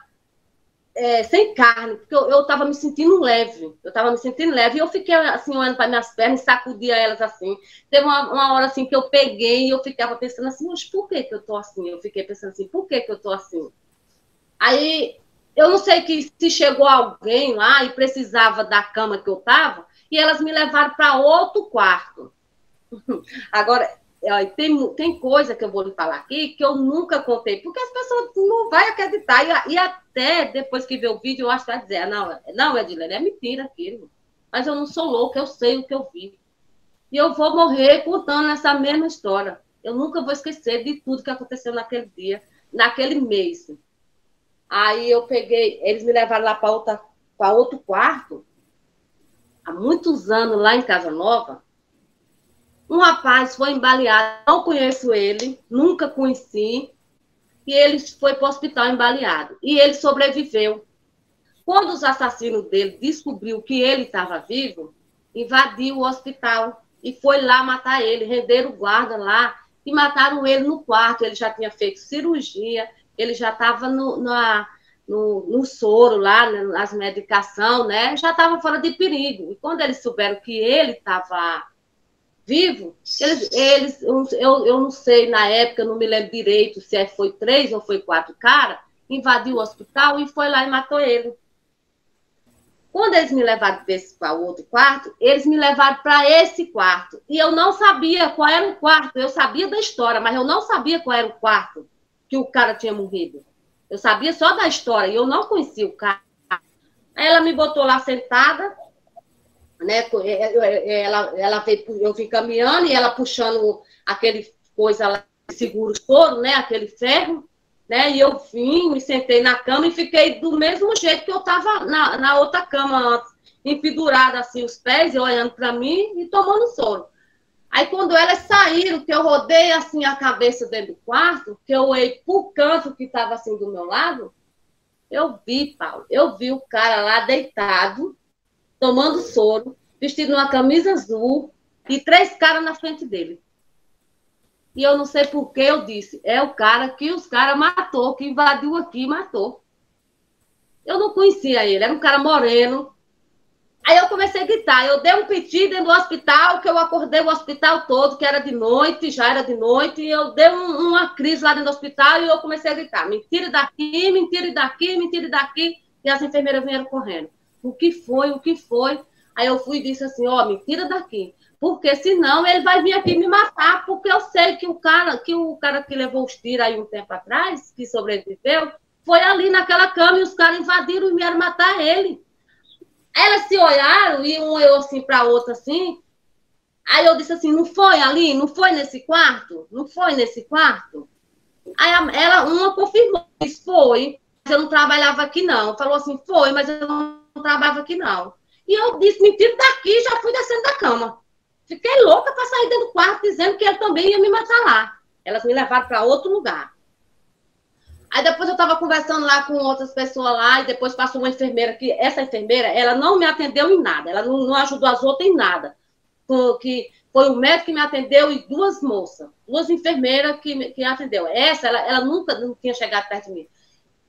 sem carne, porque eu estava me sentindo leve. Eu estava me sentindo leve. E eu fiquei assim, olhando para minhas pernas e sacudia elas assim. Teve uma hora assim que eu peguei e eu ficava pensando assim, mas por que eu estou assim? Eu fiquei pensando assim, por que eu estou assim? Aí eu não sei se chegou alguém lá e precisava da cama que eu estava, e elas me levaram para outro quarto. Agora, tem coisa que eu vou lhe falar aqui que eu nunca contei, porque as pessoas não vão acreditar. E até depois que ver o vídeo, eu acho que vai dizer, não, Edilene, é mentira aquilo. Mas eu não sou louca, eu sei o que eu vi. E eu vou morrer contando essa mesma história. Eu nunca vou esquecer de tudo que aconteceu naquele dia, naquele mês. Aí eu peguei, eles me levaram lá para outro quarto, há muitos anos, lá em Casa Nova. Um rapaz foi embaleado, não conheço ele, nunca conheci, e ele foi para o hospital embaleado. E ele sobreviveu. Quando os assassinos dele descobriu que ele estava vivo, invadiu o hospital e foi lá matar ele, renderam o guarda lá e mataram ele no quarto. Ele já tinha feito cirurgia, ele já estava no soro lá, nas medicações, né? Já estava fora de perigo. E quando eles souberam que ele estava vivo, eu não sei, na época, eu não me lembro direito se foi 3 ou foi 4 caras, invadiu o hospital e foi lá e matou ele. Quando eles me levaram para o outro quarto, eles me levaram para esse quarto. E eu não sabia qual era o quarto. Eu sabia da história, mas eu não sabia qual era o quarto que o cara tinha morrido. Eu sabia só da história e eu não conhecia o cara. Aí ela me botou lá sentada, né? Ela veio, eu vim caminhando e ela puxando aquele coisa lá, seguro soro, né? Aquele ferro, né? E eu vim, me sentei na cama e fiquei do mesmo jeito que eu estava na outra cama antes, empedurada assim os pés, olhando para mim e tomando soro. Aí quando elas saíram, que eu rodei assim a cabeça dentro do quarto, que eu olhei pro canto que estava assim do meu lado, eu vi, Paulo, eu vi o cara lá deitado, tomando soro, vestido uma camisa azul e 3 caras na frente dele. E eu não sei por que eu disse, é o cara que os caras matou, que invadiu aqui e matou. Eu não conhecia ele, era um cara moreno. Aí eu comecei a gritar, eu dei um piti dentro do hospital, que eu acordei o hospital todo, que era de noite, já era de noite, e eu dei uma crise lá dentro do hospital e eu comecei a gritar, mentira daqui, mentira daqui, mentira daqui, e as enfermeiras vieram correndo. O que foi, o que foi? Aí eu fui e disse assim, mentira daqui, porque senão ele vai vir aqui me matar, porque eu sei que o cara que levou os tiros aí um tempo atrás, que sobreviveu, foi ali naquela cama e os caras invadiram e vieram matar ele. Elas se olharam e um olhou assim para a outra assim. Aí eu disse assim, não foi ali? Não foi nesse quarto? Não foi nesse quarto? Aí uma confirmou, disse, foi, mas eu não trabalhava aqui não. Falou assim, foi, mas eu não trabalhava aqui não. E eu disse, mentira daqui, já fui descendo da cama. Fiquei louca para sair dentro do quarto, dizendo que ele também ia me matar lá. Elas me levaram para outro lugar. Aí depois eu estava conversando lá com outras pessoas lá, e depois passou uma enfermeira, que essa enfermeira, ela não me atendeu em nada, ela não ajudou as outras em nada. Que foi o médico que me atendeu e 2 moças, 2 enfermeiras que atendeu. Essa, ela nunca não tinha chegado perto de mim.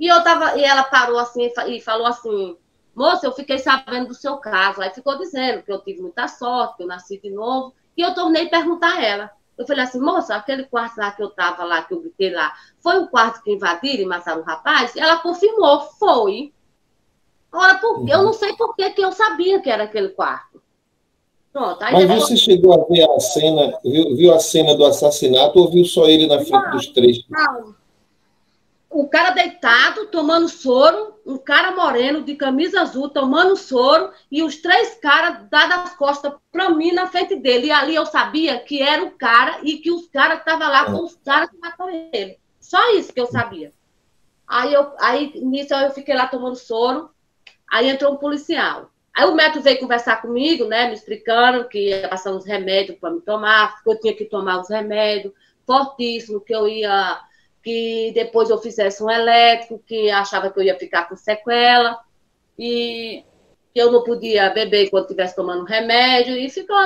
E ela parou assim e falou assim, moça, eu fiquei sabendo do seu caso. Aí ficou dizendo que eu tive muita sorte, que eu nasci de novo, e eu tornei perguntar a ela. Eu falei assim, moça, aquele quarto lá que eu estava lá, que eu gritei lá, foi o quarto que invadiram e mataram o rapaz? E ela confirmou, foi. Ora, eu não sei por que eu sabia que era aquele quarto. Pronto. Aí mas depois... você chegou a ver a cena, viu a cena do assassinato ou viu só ele na frente dos 3? Não. O cara deitado, tomando soro, um cara moreno, de camisa azul, tomando soro, e os 3 caras dados as costas para mim na frente dele. E ali eu sabia que era o cara e que os caras estavam lá com os caras que mataram ele. Só isso que eu sabia. Aí nisso eu fiquei lá tomando soro, aí entrou um policial. Aí o médico veio conversar comigo, né, me explicando que ia passar uns remédios para me tomar, que eu tinha que tomar os remédios, fortíssimo, que depois eu fizesse um elétrico, que achava que eu ia ficar com sequela, e que eu não podia beber enquanto estivesse tomando remédio, e ficou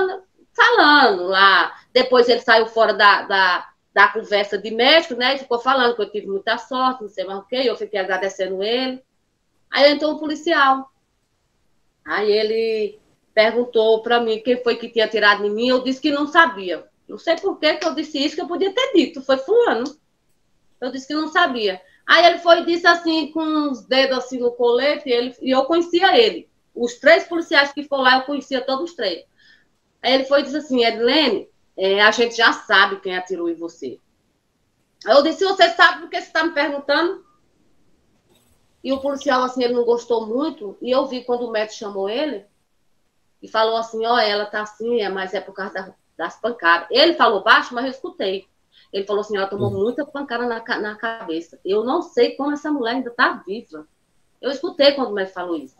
falando lá. Depois ele saiu fora da conversa de médico, né, e ficou falando que eu tive muita sorte, não sei mais o quê, eu fiquei agradecendo ele. Aí entrou um policial. Aí ele perguntou para mim quem foi que tinha tirado em mim, eu disse que não sabia. Não sei por que eu disse isso, que eu podia ter dito, foi fulano. Eu disse que não sabia. Aí ele foi e disse assim, com os dedos assim no colete, e eu conhecia ele. Os 3 policiais que foram lá, eu conhecia todos os 3. Aí ele foi e disse assim, Edilene, a gente já sabe quem atirou em você. Aí eu disse, você sabe por que você está me perguntando? E o policial, assim, ele não gostou muito, e eu vi quando o médico chamou ele, e falou assim, ela tá assim, mas é por causa das pancadas. Ele falou baixo, mas eu escutei. Ele falou assim, ela tomou muita pancada na cabeça. Eu não sei como essa mulher ainda tá viva. Eu escutei quando o médico falou isso.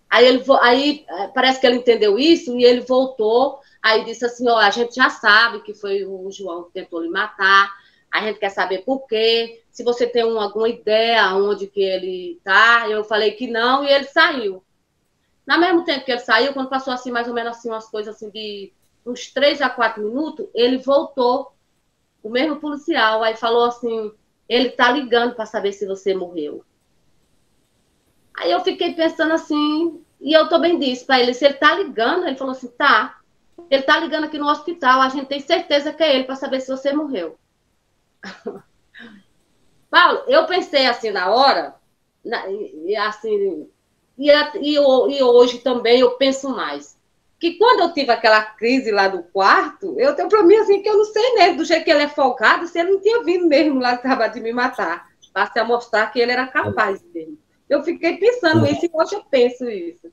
Aí parece que ele entendeu isso, e ele voltou, aí disse assim, a gente já sabe que foi o João que tentou lhe matar, a gente quer saber por quê, se você tem alguma ideia onde que ele tá. Eu falei que não, e ele saiu. No mesmo tempo que ele saiu, quando passou assim, mais ou menos assim, umas coisas assim de uns 3 a 4 minutos, ele voltou, o mesmo policial, aí falou assim, ele tá ligando para saber se você morreu. Aí eu fiquei pensando assim, e eu também disse para ele, se ele tá ligando, ele falou assim, tá, ele tá ligando aqui no hospital, a gente tem certeza que é ele para saber se você morreu. Paulo, eu pensei assim na hora, e hoje também eu penso mais, que quando eu tive aquela crise lá do quarto, eu tenho para mim assim, que eu não sei mesmo, do jeito que ele é folgado, se ele não tinha vindo mesmo lá acabar de me matar, para mostrar que ele era capaz mesmo. Eu fiquei pensando isso, e hoje eu penso isso.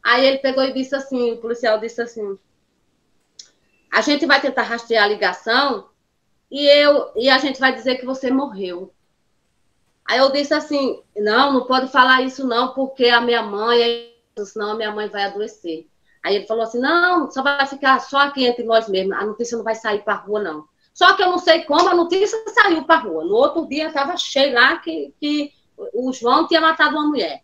Aí ele pegou e disse assim, o policial disse assim, a gente vai tentar rastrear a ligação e a gente vai dizer que você morreu. Aí eu disse assim, não pode falar isso não, porque a minha mãe, senão a minha mãe vai adoecer. Aí ele falou assim, não, só vai ficar só aqui entre nós mesmos, a notícia não vai sair para a rua, não. Só que eu não sei como a notícia saiu para a rua. No outro dia estava cheio lá que o João tinha matado uma mulher.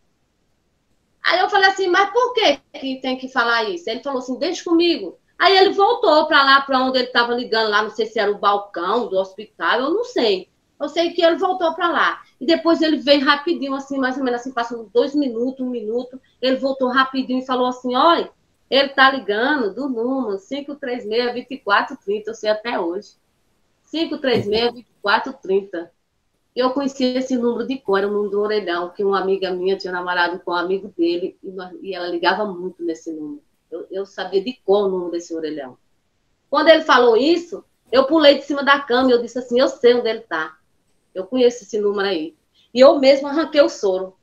Aí eu falei assim, mas por que tem que falar isso? Ele falou assim, deixa comigo. Aí ele voltou para lá, para onde ele estava ligando lá, não sei se era o balcão do hospital, eu não sei. Eu sei que ele voltou para lá. E depois ele veio rapidinho, assim, mais ou menos assim, passando 2 minutos, 1 minuto, ele voltou rapidinho e falou assim, olha, ele tá ligando do número 536-2430, eu sei até hoje. 536-2430. Eu conheci esse número de cor, era o número do orelhão, que uma amiga minha tinha namorado com um amigo dele, e ela ligava muito nesse número. Eu sabia de cor o número desse orelhão. Quando ele falou isso, eu pulei de cima da cama e eu disse assim, eu sei onde ele está. Eu conheço esse número aí. E eu mesmo arranquei o soro.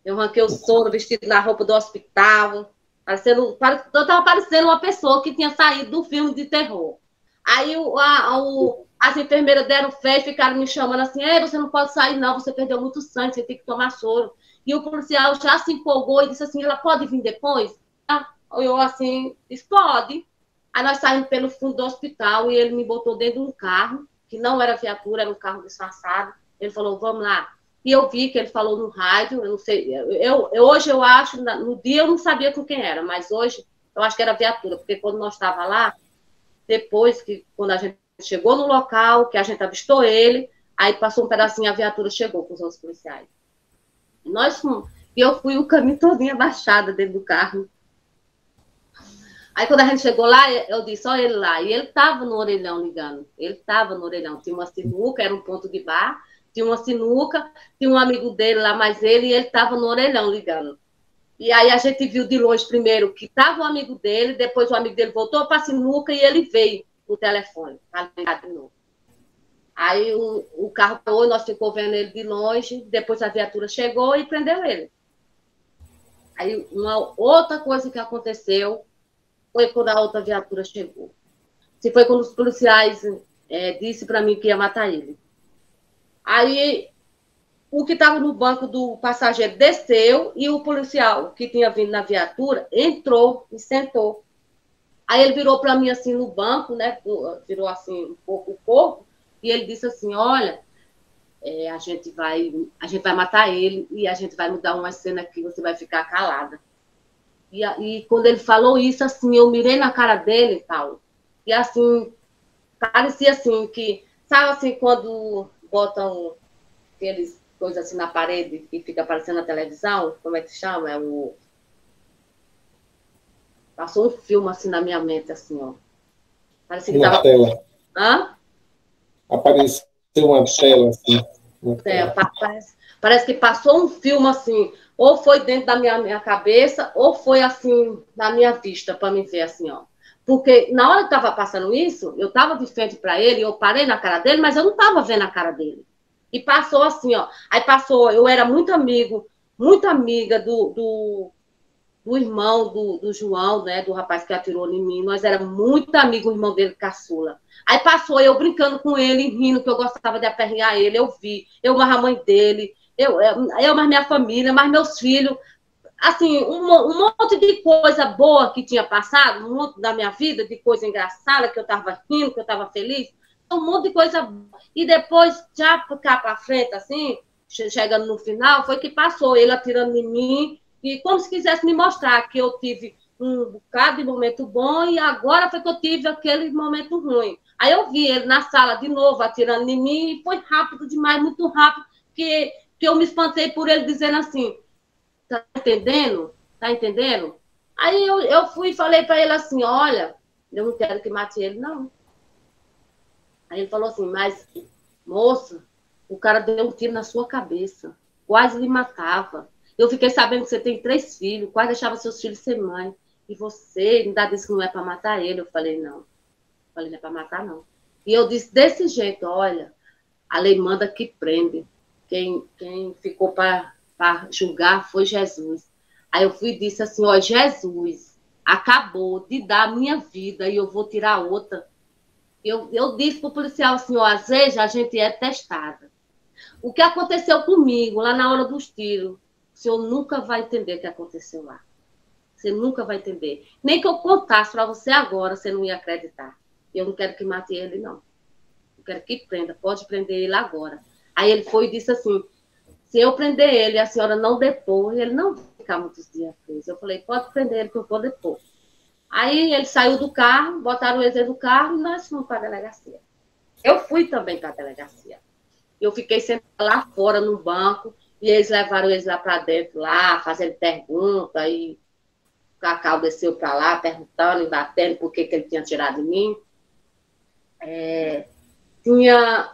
Eu arranquei o soro, vestido na roupa do hospital. Eu estava parecendo uma pessoa que tinha saído do filme de terror. Aí as enfermeiras deram fé e ficaram me chamando assim, você não pode sair não, você perdeu muito sangue, você tem que tomar soro. E o policial já se empolgou e disse assim, ela pode vir depois? Eu assim, disse, pode. Aí nós saímos pelo fundo do hospital e ele me botou dentro de um carro, que não era viatura, era um carro disfarçado. Ele falou, vamos lá. E eu vi que ele falou no rádio, eu não sei, hoje eu acho, no dia eu não sabia com quem era, mas hoje eu acho que era viatura, porque quando nós estávamos lá, depois que, quando a gente chegou no local, que a gente avistou ele, aí passou um pedacinho, a viatura chegou com os outros policiais. E eu fui o caminho todinho abaixada dentro do carro. Aí quando a gente chegou lá, eu disse, olha ele lá. E ele estava no orelhão ligando. Ele estava no orelhão. Tinha uma sinuca, era um ponto de bar. Tinha uma sinuca, tinha um amigo dele lá, mais ele, e ele estava no orelhão ligando. E aí a gente viu de longe primeiro que estava o amigo dele, depois o amigo dele voltou para a sinuca e ele veio no telefone para ligar de novo. Aí o carro foi, nós ficamos vendo ele de longe, depois a viatura chegou e prendeu ele. Aí uma outra coisa que aconteceu foi quando a outra viatura chegou. Se foi quando os policiais disse para mim que ia matar ele. Aí o que estava no banco do passageiro desceu e o policial que tinha vindo na viatura entrou e sentou. Aí ele virou para mim assim no banco, né? Virou assim um pouco o corpo, e ele disse assim, olha, a gente vai matar ele e a gente vai mudar uma cena aqui, você vai ficar calada. E quando ele falou isso, assim, eu mirei na cara dele e tal. E assim, parecia assim que, sabe assim, quando botam aqueles coisas assim na parede e fica aparecendo na televisão, como é que se chama? Passou um filme assim na minha mente, assim, ó. Parecia que Uma tava... tela. Hã? Apareceu uma tela, assim. Parece que passou um filme assim, ou foi dentro da minha cabeça, ou foi assim, na minha vista, para me ver assim, ó. Porque na hora que estava passando isso, eu estava de frente para ele, eu parei na cara dele, mas eu não estava vendo a cara dele. E passou assim, ó. Aí passou, eu era muito amiga do irmão do João, né, do rapaz que atirou em mim. Nós éramos muito amigos, o irmão dele, caçula. Aí passou eu brincando com ele, rindo, que eu gostava de aperrear ele. Eu vi, eu mais a mãe dele, eu mais minha família, mais meus filhos. Assim, um monte de coisa boa que tinha passado, um monte da minha vida, de coisa engraçada, que eu estava rindo, que eu estava feliz. Um monte de coisa boa. E depois, já cá para frente, assim, chegando no final, foi que passou ele atirando em mim, e como se quisesse me mostrar que eu tive um bocado de momento bom e agora foi que eu tive aquele momento ruim. Aí eu vi ele na sala de novo atirando em mim e foi rápido demais, muito rápido, que eu me espantei por ele dizendo assim, tá entendendo? Tá entendendo? Aí eu fui e falei para ele assim, olha, eu não quero que mate ele, não. Aí ele falou assim, mas, moça, o cara deu um tiro na sua cabeça, quase lhe matava. Eu fiquei sabendo que você tem 3 filhos, quase deixava seus filhos ser mãe. E você ainda disse que não é para matar ele. Eu falei, não. Eu falei, não é para matar, não. E eu disse desse jeito, olha, a lei manda que prende. Quem ficou para julgar foi Jesus. Aí eu fui e disse assim, ó, Jesus acabou de dar a minha vida e eu vou tirar outra. Eu disse para o policial assim, ó, às vezes a gente é testada. O que aconteceu comigo lá na hora dos tiros, o senhor nunca vai entender o que aconteceu lá. Você nunca vai entender. Nem que eu contasse para você agora, você não ia acreditar. Eu não quero que mate ele, não. Eu quero que prenda. Pode prender ele agora. Aí ele foi e disse assim, se eu prender ele e a senhora não depor, ele não vai ficar muitos dias preso. Eu falei, pode prender ele que eu vou depor. Aí ele saiu do carro, botaram ele no carro e nós fomos para a delegacia. Eu fui também para a delegacia. Eu fiquei sentada lá fora no banco e eles levaram eles lá para dentro, lá, fazendo pergunta, e o Cacau desceu para lá, perguntando e batendo por que ele tinha tirado de mim. Tinha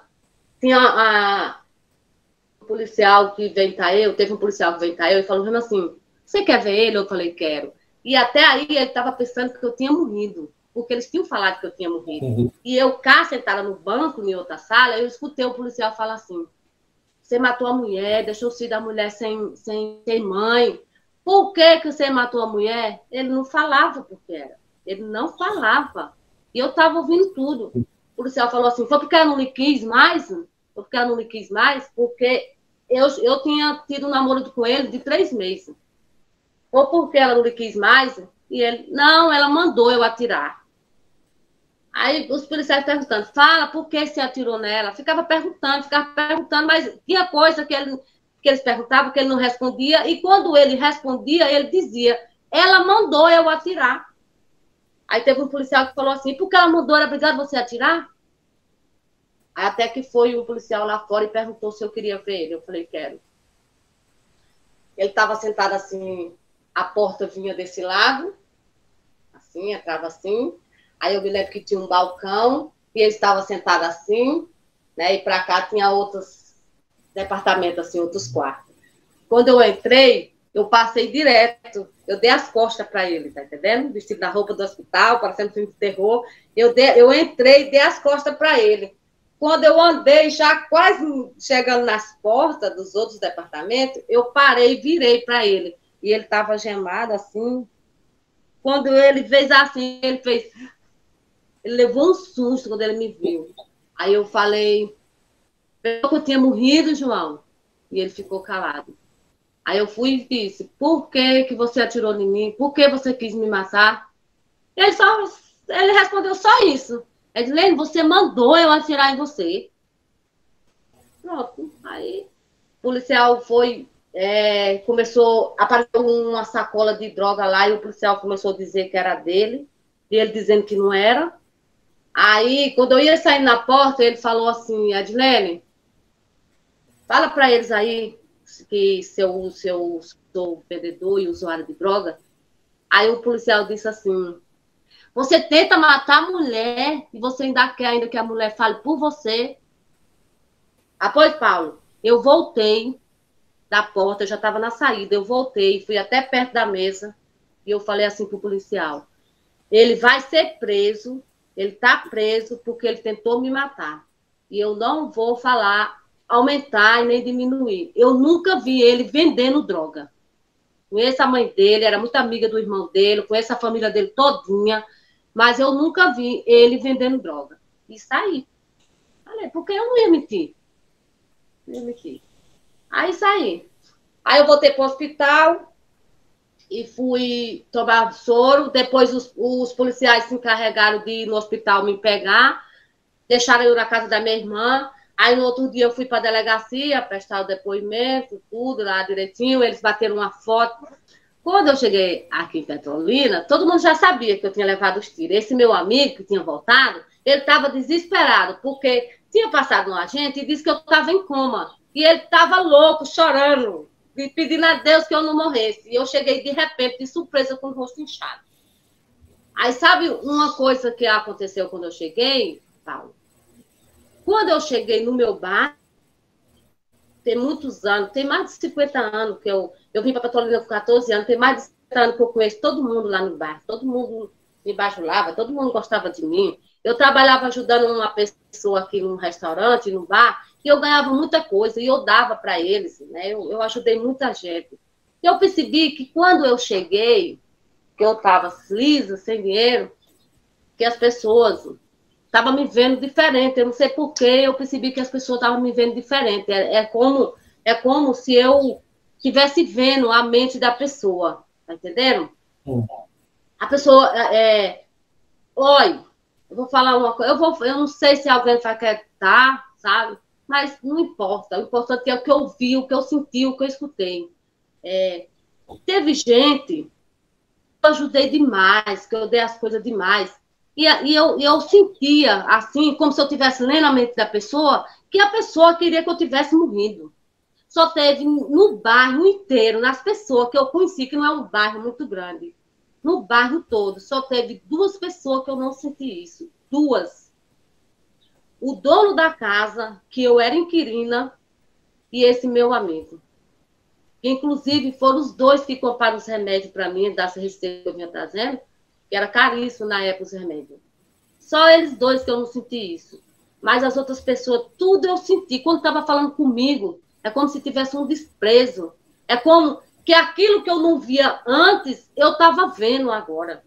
um policial que veio Itaê, teve um policial que veio Itaê e falou assim, você quer ver ele? Eu falei, quero. E até aí ele estava pensando que eu tinha morrido, porque eles tinham falado que eu tinha morrido. Uhum. E eu cá, sentada no banco, em outra sala, eu escutei o policial falar assim, você matou a mulher, deixou o filho da mulher sem mãe. Por que você matou a mulher? Ele não falava porque era. Ele não falava. E eu estava ouvindo tudo. O policial falou assim, foi porque ela não lhe quis mais? Foi porque ela não lhe quis mais? Porque eu tinha tido um namoro com ele de 3 meses. Ou porque ela não lhe quis mais? E ele, não, ela mandou eu atirar. Aí os policiais perguntando, fala, por que você atirou nela? Ficava perguntando, mas tinha coisa que eles perguntavam que ele não respondia, e quando ele respondia, ele dizia, ela mandou eu atirar. Aí teve um policial que falou assim, por que ela mandou, era obrigado você atirar? Aí até que foi um policial lá fora e perguntou se eu queria ver ele. Eu falei, quero. Ele estava sentado assim, a porta vinha desse lado, assim, entrava assim. Aí eu me lembro que tinha um balcão, e ele estava sentado assim, né? E para cá tinha outros departamentos, assim, outros quartos. Quando eu entrei, eu passei direto, eu dei as costas para ele, tá entendendo? Vestido na roupa do hospital, parecendo filme de terror. Eu entrei, dei as costas para ele. Quando eu andei, já quase chegando nas portas dos outros departamentos, eu parei e virei para ele. E ele estava gemado assim. Quando ele fez assim, ele levou um susto quando ele me viu. Aí eu falei, eu tinha morrido, João. E ele ficou calado. Aí eu fui e disse, por que você atirou em mim? Por que você quis me matar? Ele respondeu só isso. Edilene, você mandou eu atirar em você. Pronto. Aí o policial foi, apareceu uma sacola de droga lá e o policial começou a dizer que era dele, e ele dizendo que não era. Aí, quando eu ia sair na porta, ele falou assim, Edilene, fala para eles aí que sou vendedor e usuário de droga. Aí o policial disse assim, você tenta matar a mulher e você ainda quer que a mulher fale por você. Após, Paulo, eu voltei da porta, eu já estava na saída, eu voltei, fui até perto da mesa e eu falei assim pro policial, ele vai ser preso, ele está preso porque ele tentou me matar. E eu não vou falar, aumentar e nem diminuir. Eu nunca vi ele vendendo droga. Conheço a mãe dele, era muito amiga do irmão dele, conheço a família dele todinha, mas eu nunca vi ele vendendo droga. E saí. Falei, porque eu não ia mentir. Não ia mentir. Aí saí. Aí eu voltei para o hospital e fui tomar soro. Depois os policiais se encarregaram de ir no hospital me pegar, deixaram eu na casa da minha irmã. Aí no outro dia eu fui para a delegacia, prestar o depoimento, tudo lá direitinho, eles bateram uma foto. Quando eu cheguei aqui em Petrolina, todo mundo já sabia que eu tinha levado os tiros. Esse meu amigo que tinha voltado, ele estava desesperado, porque tinha passado um agente e disse que eu estava em coma. E ele estava louco, chorando, pedindo a Deus que eu não morresse. E eu cheguei de repente, de surpresa, com o rosto inchado. Aí sabe uma coisa que aconteceu quando eu cheguei, Paulo? Quando eu cheguei no meu bar, tem muitos anos, tem mais de 50 anos que eu vim para Petrolina com 14 anos, tem mais de 50 anos que eu conheço todo mundo lá no bar, todo mundo me bajulava, todo mundo gostava de mim. Eu trabalhava ajudando uma pessoa aqui num restaurante, num bar, e eu ganhava muita coisa, e eu dava para eles, né? Eu ajudei muita gente. E eu percebi que quando eu cheguei, que eu estava lisa, sem dinheiro, que as pessoas estavam me vendo diferente. Eu não sei porquê, eu percebi que as pessoas estavam me vendo diferente. É como se eu estivesse vendo a mente da pessoa. Tá entendendo? A pessoa... Olha, eu vou falar uma coisa. Eu não sei se alguém vai acreditar, sabe? Mas não importa. O importante é o que eu vi, o que eu senti, o que eu escutei. Teve gente que eu ajudei demais, que eu dei as coisas demais. E eu sentia, assim, como se eu estivesse lendo a mente da pessoa, que a pessoa queria que eu tivesse morrido. Só teve no bairro inteiro, nas pessoas que eu conheci, que não é um bairro muito grande, no bairro todo, só teve 2 pessoas que eu não senti isso. 2. O dono da casa, que eu era inquilina, e esse meu amigo. Inclusive, foram os 2 que compraram os remédios para mim, das receitas que eu vinha trazendo, que era caríssimo na época os remédios. Só eles 2 que eu não senti isso. Mas as outras pessoas, tudo eu senti. Quando estava falando comigo, é como se tivesse um desprezo. É como que aquilo que eu não via antes, eu estava vendo agora.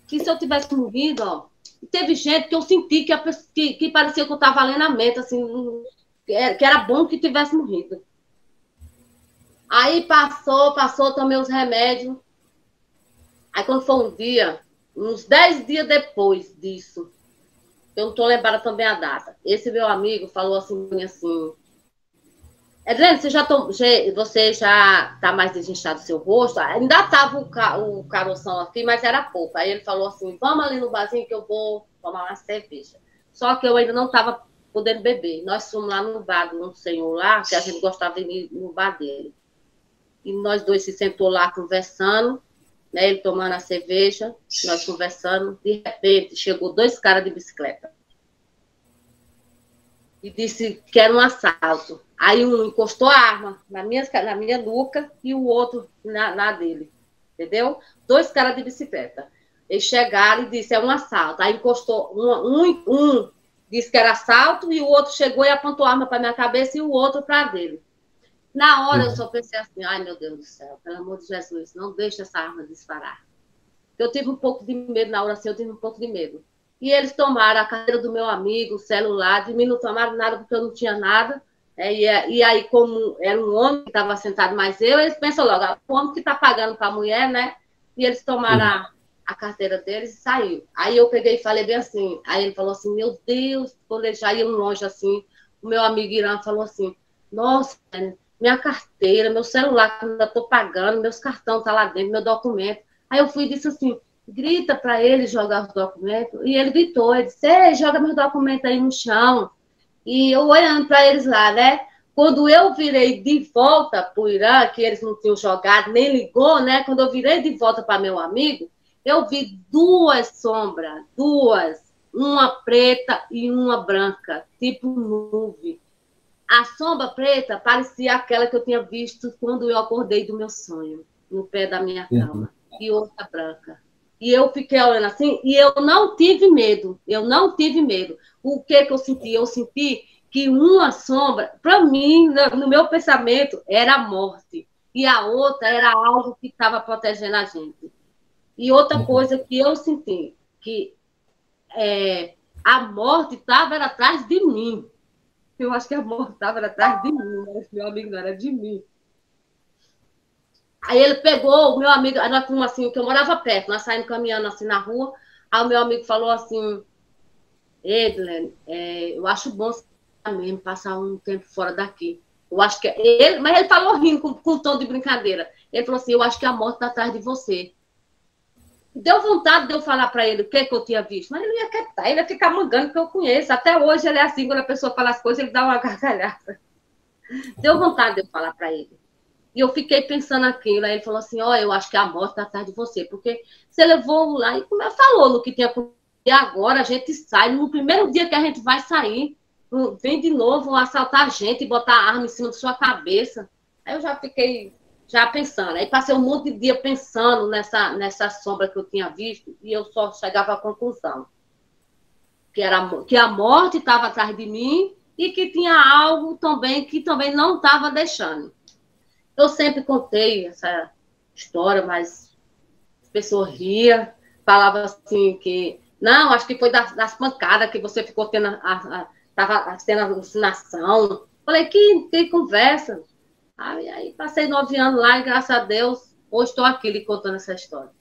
Que se eu tivesse morrido, ó, teve gente que eu senti que parecia que eu estava lendo a mente, assim, que era bom que tivesse morrido. Aí passou, tomei os remédios. Aí quando foi um dia, uns 10 dias depois disso, eu não estou lembrando também a data, esse meu amigo falou assim, Edilene, você já está mais desinchado do seu rosto? Ainda estava o caroção aqui, mas era pouco. Aí ele falou assim, vamos ali no barzinho que eu vou tomar uma cerveja. Só que eu ainda não estava podendo beber. Nós fomos lá no bar de um senhor lá, que a gente gostava de ir no bar dele. E nós 2 se sentou lá conversando, né, ele tomando a cerveja, nós conversando, de repente chegou 2 caras de bicicleta e disse que era um assalto. Aí um encostou a arma na minha nuca e o outro na dele, entendeu? 2 caras de bicicleta. Eles chegaram e disse, é um assalto. Aí encostou, um disse que era assalto e o outro chegou e apontou a arma para minha cabeça e o outro para a dele. Na hora eu só pensei assim, ai meu Deus do céu, pelo amor de Jesus, não deixe essa arma disparar. Eu tive um pouco de medo na hora assim, eu tive um pouco de medo. E eles tomaram a carteira do meu amigo, o celular, de mim não tomaram nada porque eu não tinha nada. E aí, como era um homem que estava sentado mais eu, eles pensam logo, o homem que está pagando para a mulher, né? E eles tomaram a carteira deles e saiu. Aí eu peguei e falei bem assim, aí ele falou assim, meu Deus, vou deixar ir longe assim. O meu amigo Irã falou assim, nossa, minha carteira, meu celular que eu ainda estou pagando, meus cartões estão lá dentro, meu documento. Aí eu fui e disse assim, grita para ele jogar os documentos. E ele gritou, ele disse, ei, joga meus documentos aí no chão. E eu olhando para eles lá, né? Quando eu virei de volta para o Irã, que eles não tinham jogado, nem ligou, né? Quando eu virei de volta para meu amigo, eu vi duas sombras, duas, uma preta e uma branca, tipo nuvem. A sombra preta parecia aquela que eu tinha visto quando eu acordei do meu sonho, no pé da minha cama, e outra branca. E eu fiquei olhando assim, e eu não tive medo, eu não tive medo. O que eu senti? Eu senti que uma sombra, para mim, no meu pensamento, era a morte, e a outra era algo que estava protegendo a gente. E outra coisa que eu senti, que a morte estava atrás de mim. Eu acho que a morte estava atrás de mim, mas meu amigo não era de mim. Aí ele pegou o meu amigo, nós fomos assim, que eu morava perto, nós saímos caminhando assim na rua, aí o meu amigo falou assim, Edlen, eu acho bom mesmo passar um tempo fora daqui. Eu acho que ele, mas ele falou rindo com um tom de brincadeira. Ele falou assim, eu acho que a morte está atrás de você. Deu vontade de eu falar para ele o que eu tinha visto, mas ele não ia quietar, ele ia ficar mangando que eu conheço. Até hoje ele é assim, quando a pessoa fala as coisas, ele dá uma gargalhada. Deu vontade de eu falar para ele. E eu fiquei pensando aquilo. Aí ele falou assim, eu acho que a morte está atrás de você, porque você levou lá, e como eu falou, no que tinha acontecido, e agora a gente sai, no primeiro dia que a gente vai sair, vem de novo assaltar a gente e botar a arma em cima da sua cabeça. Aí eu já fiquei pensando. Aí passei um monte de dia pensando nessa sombra que eu tinha visto e eu só chegava à conclusão que a morte estava atrás de mim e que tinha algo também que também não estava deixando. Eu sempre contei essa história, mas as pessoas riam, falavam assim que não, acho que foi das pancadas que você ficou tendo estava tendo alucinação. Falei, que conversa. Aí passei 9 anos lá e, graças a Deus, hoje estou aqui lhe contando essa história.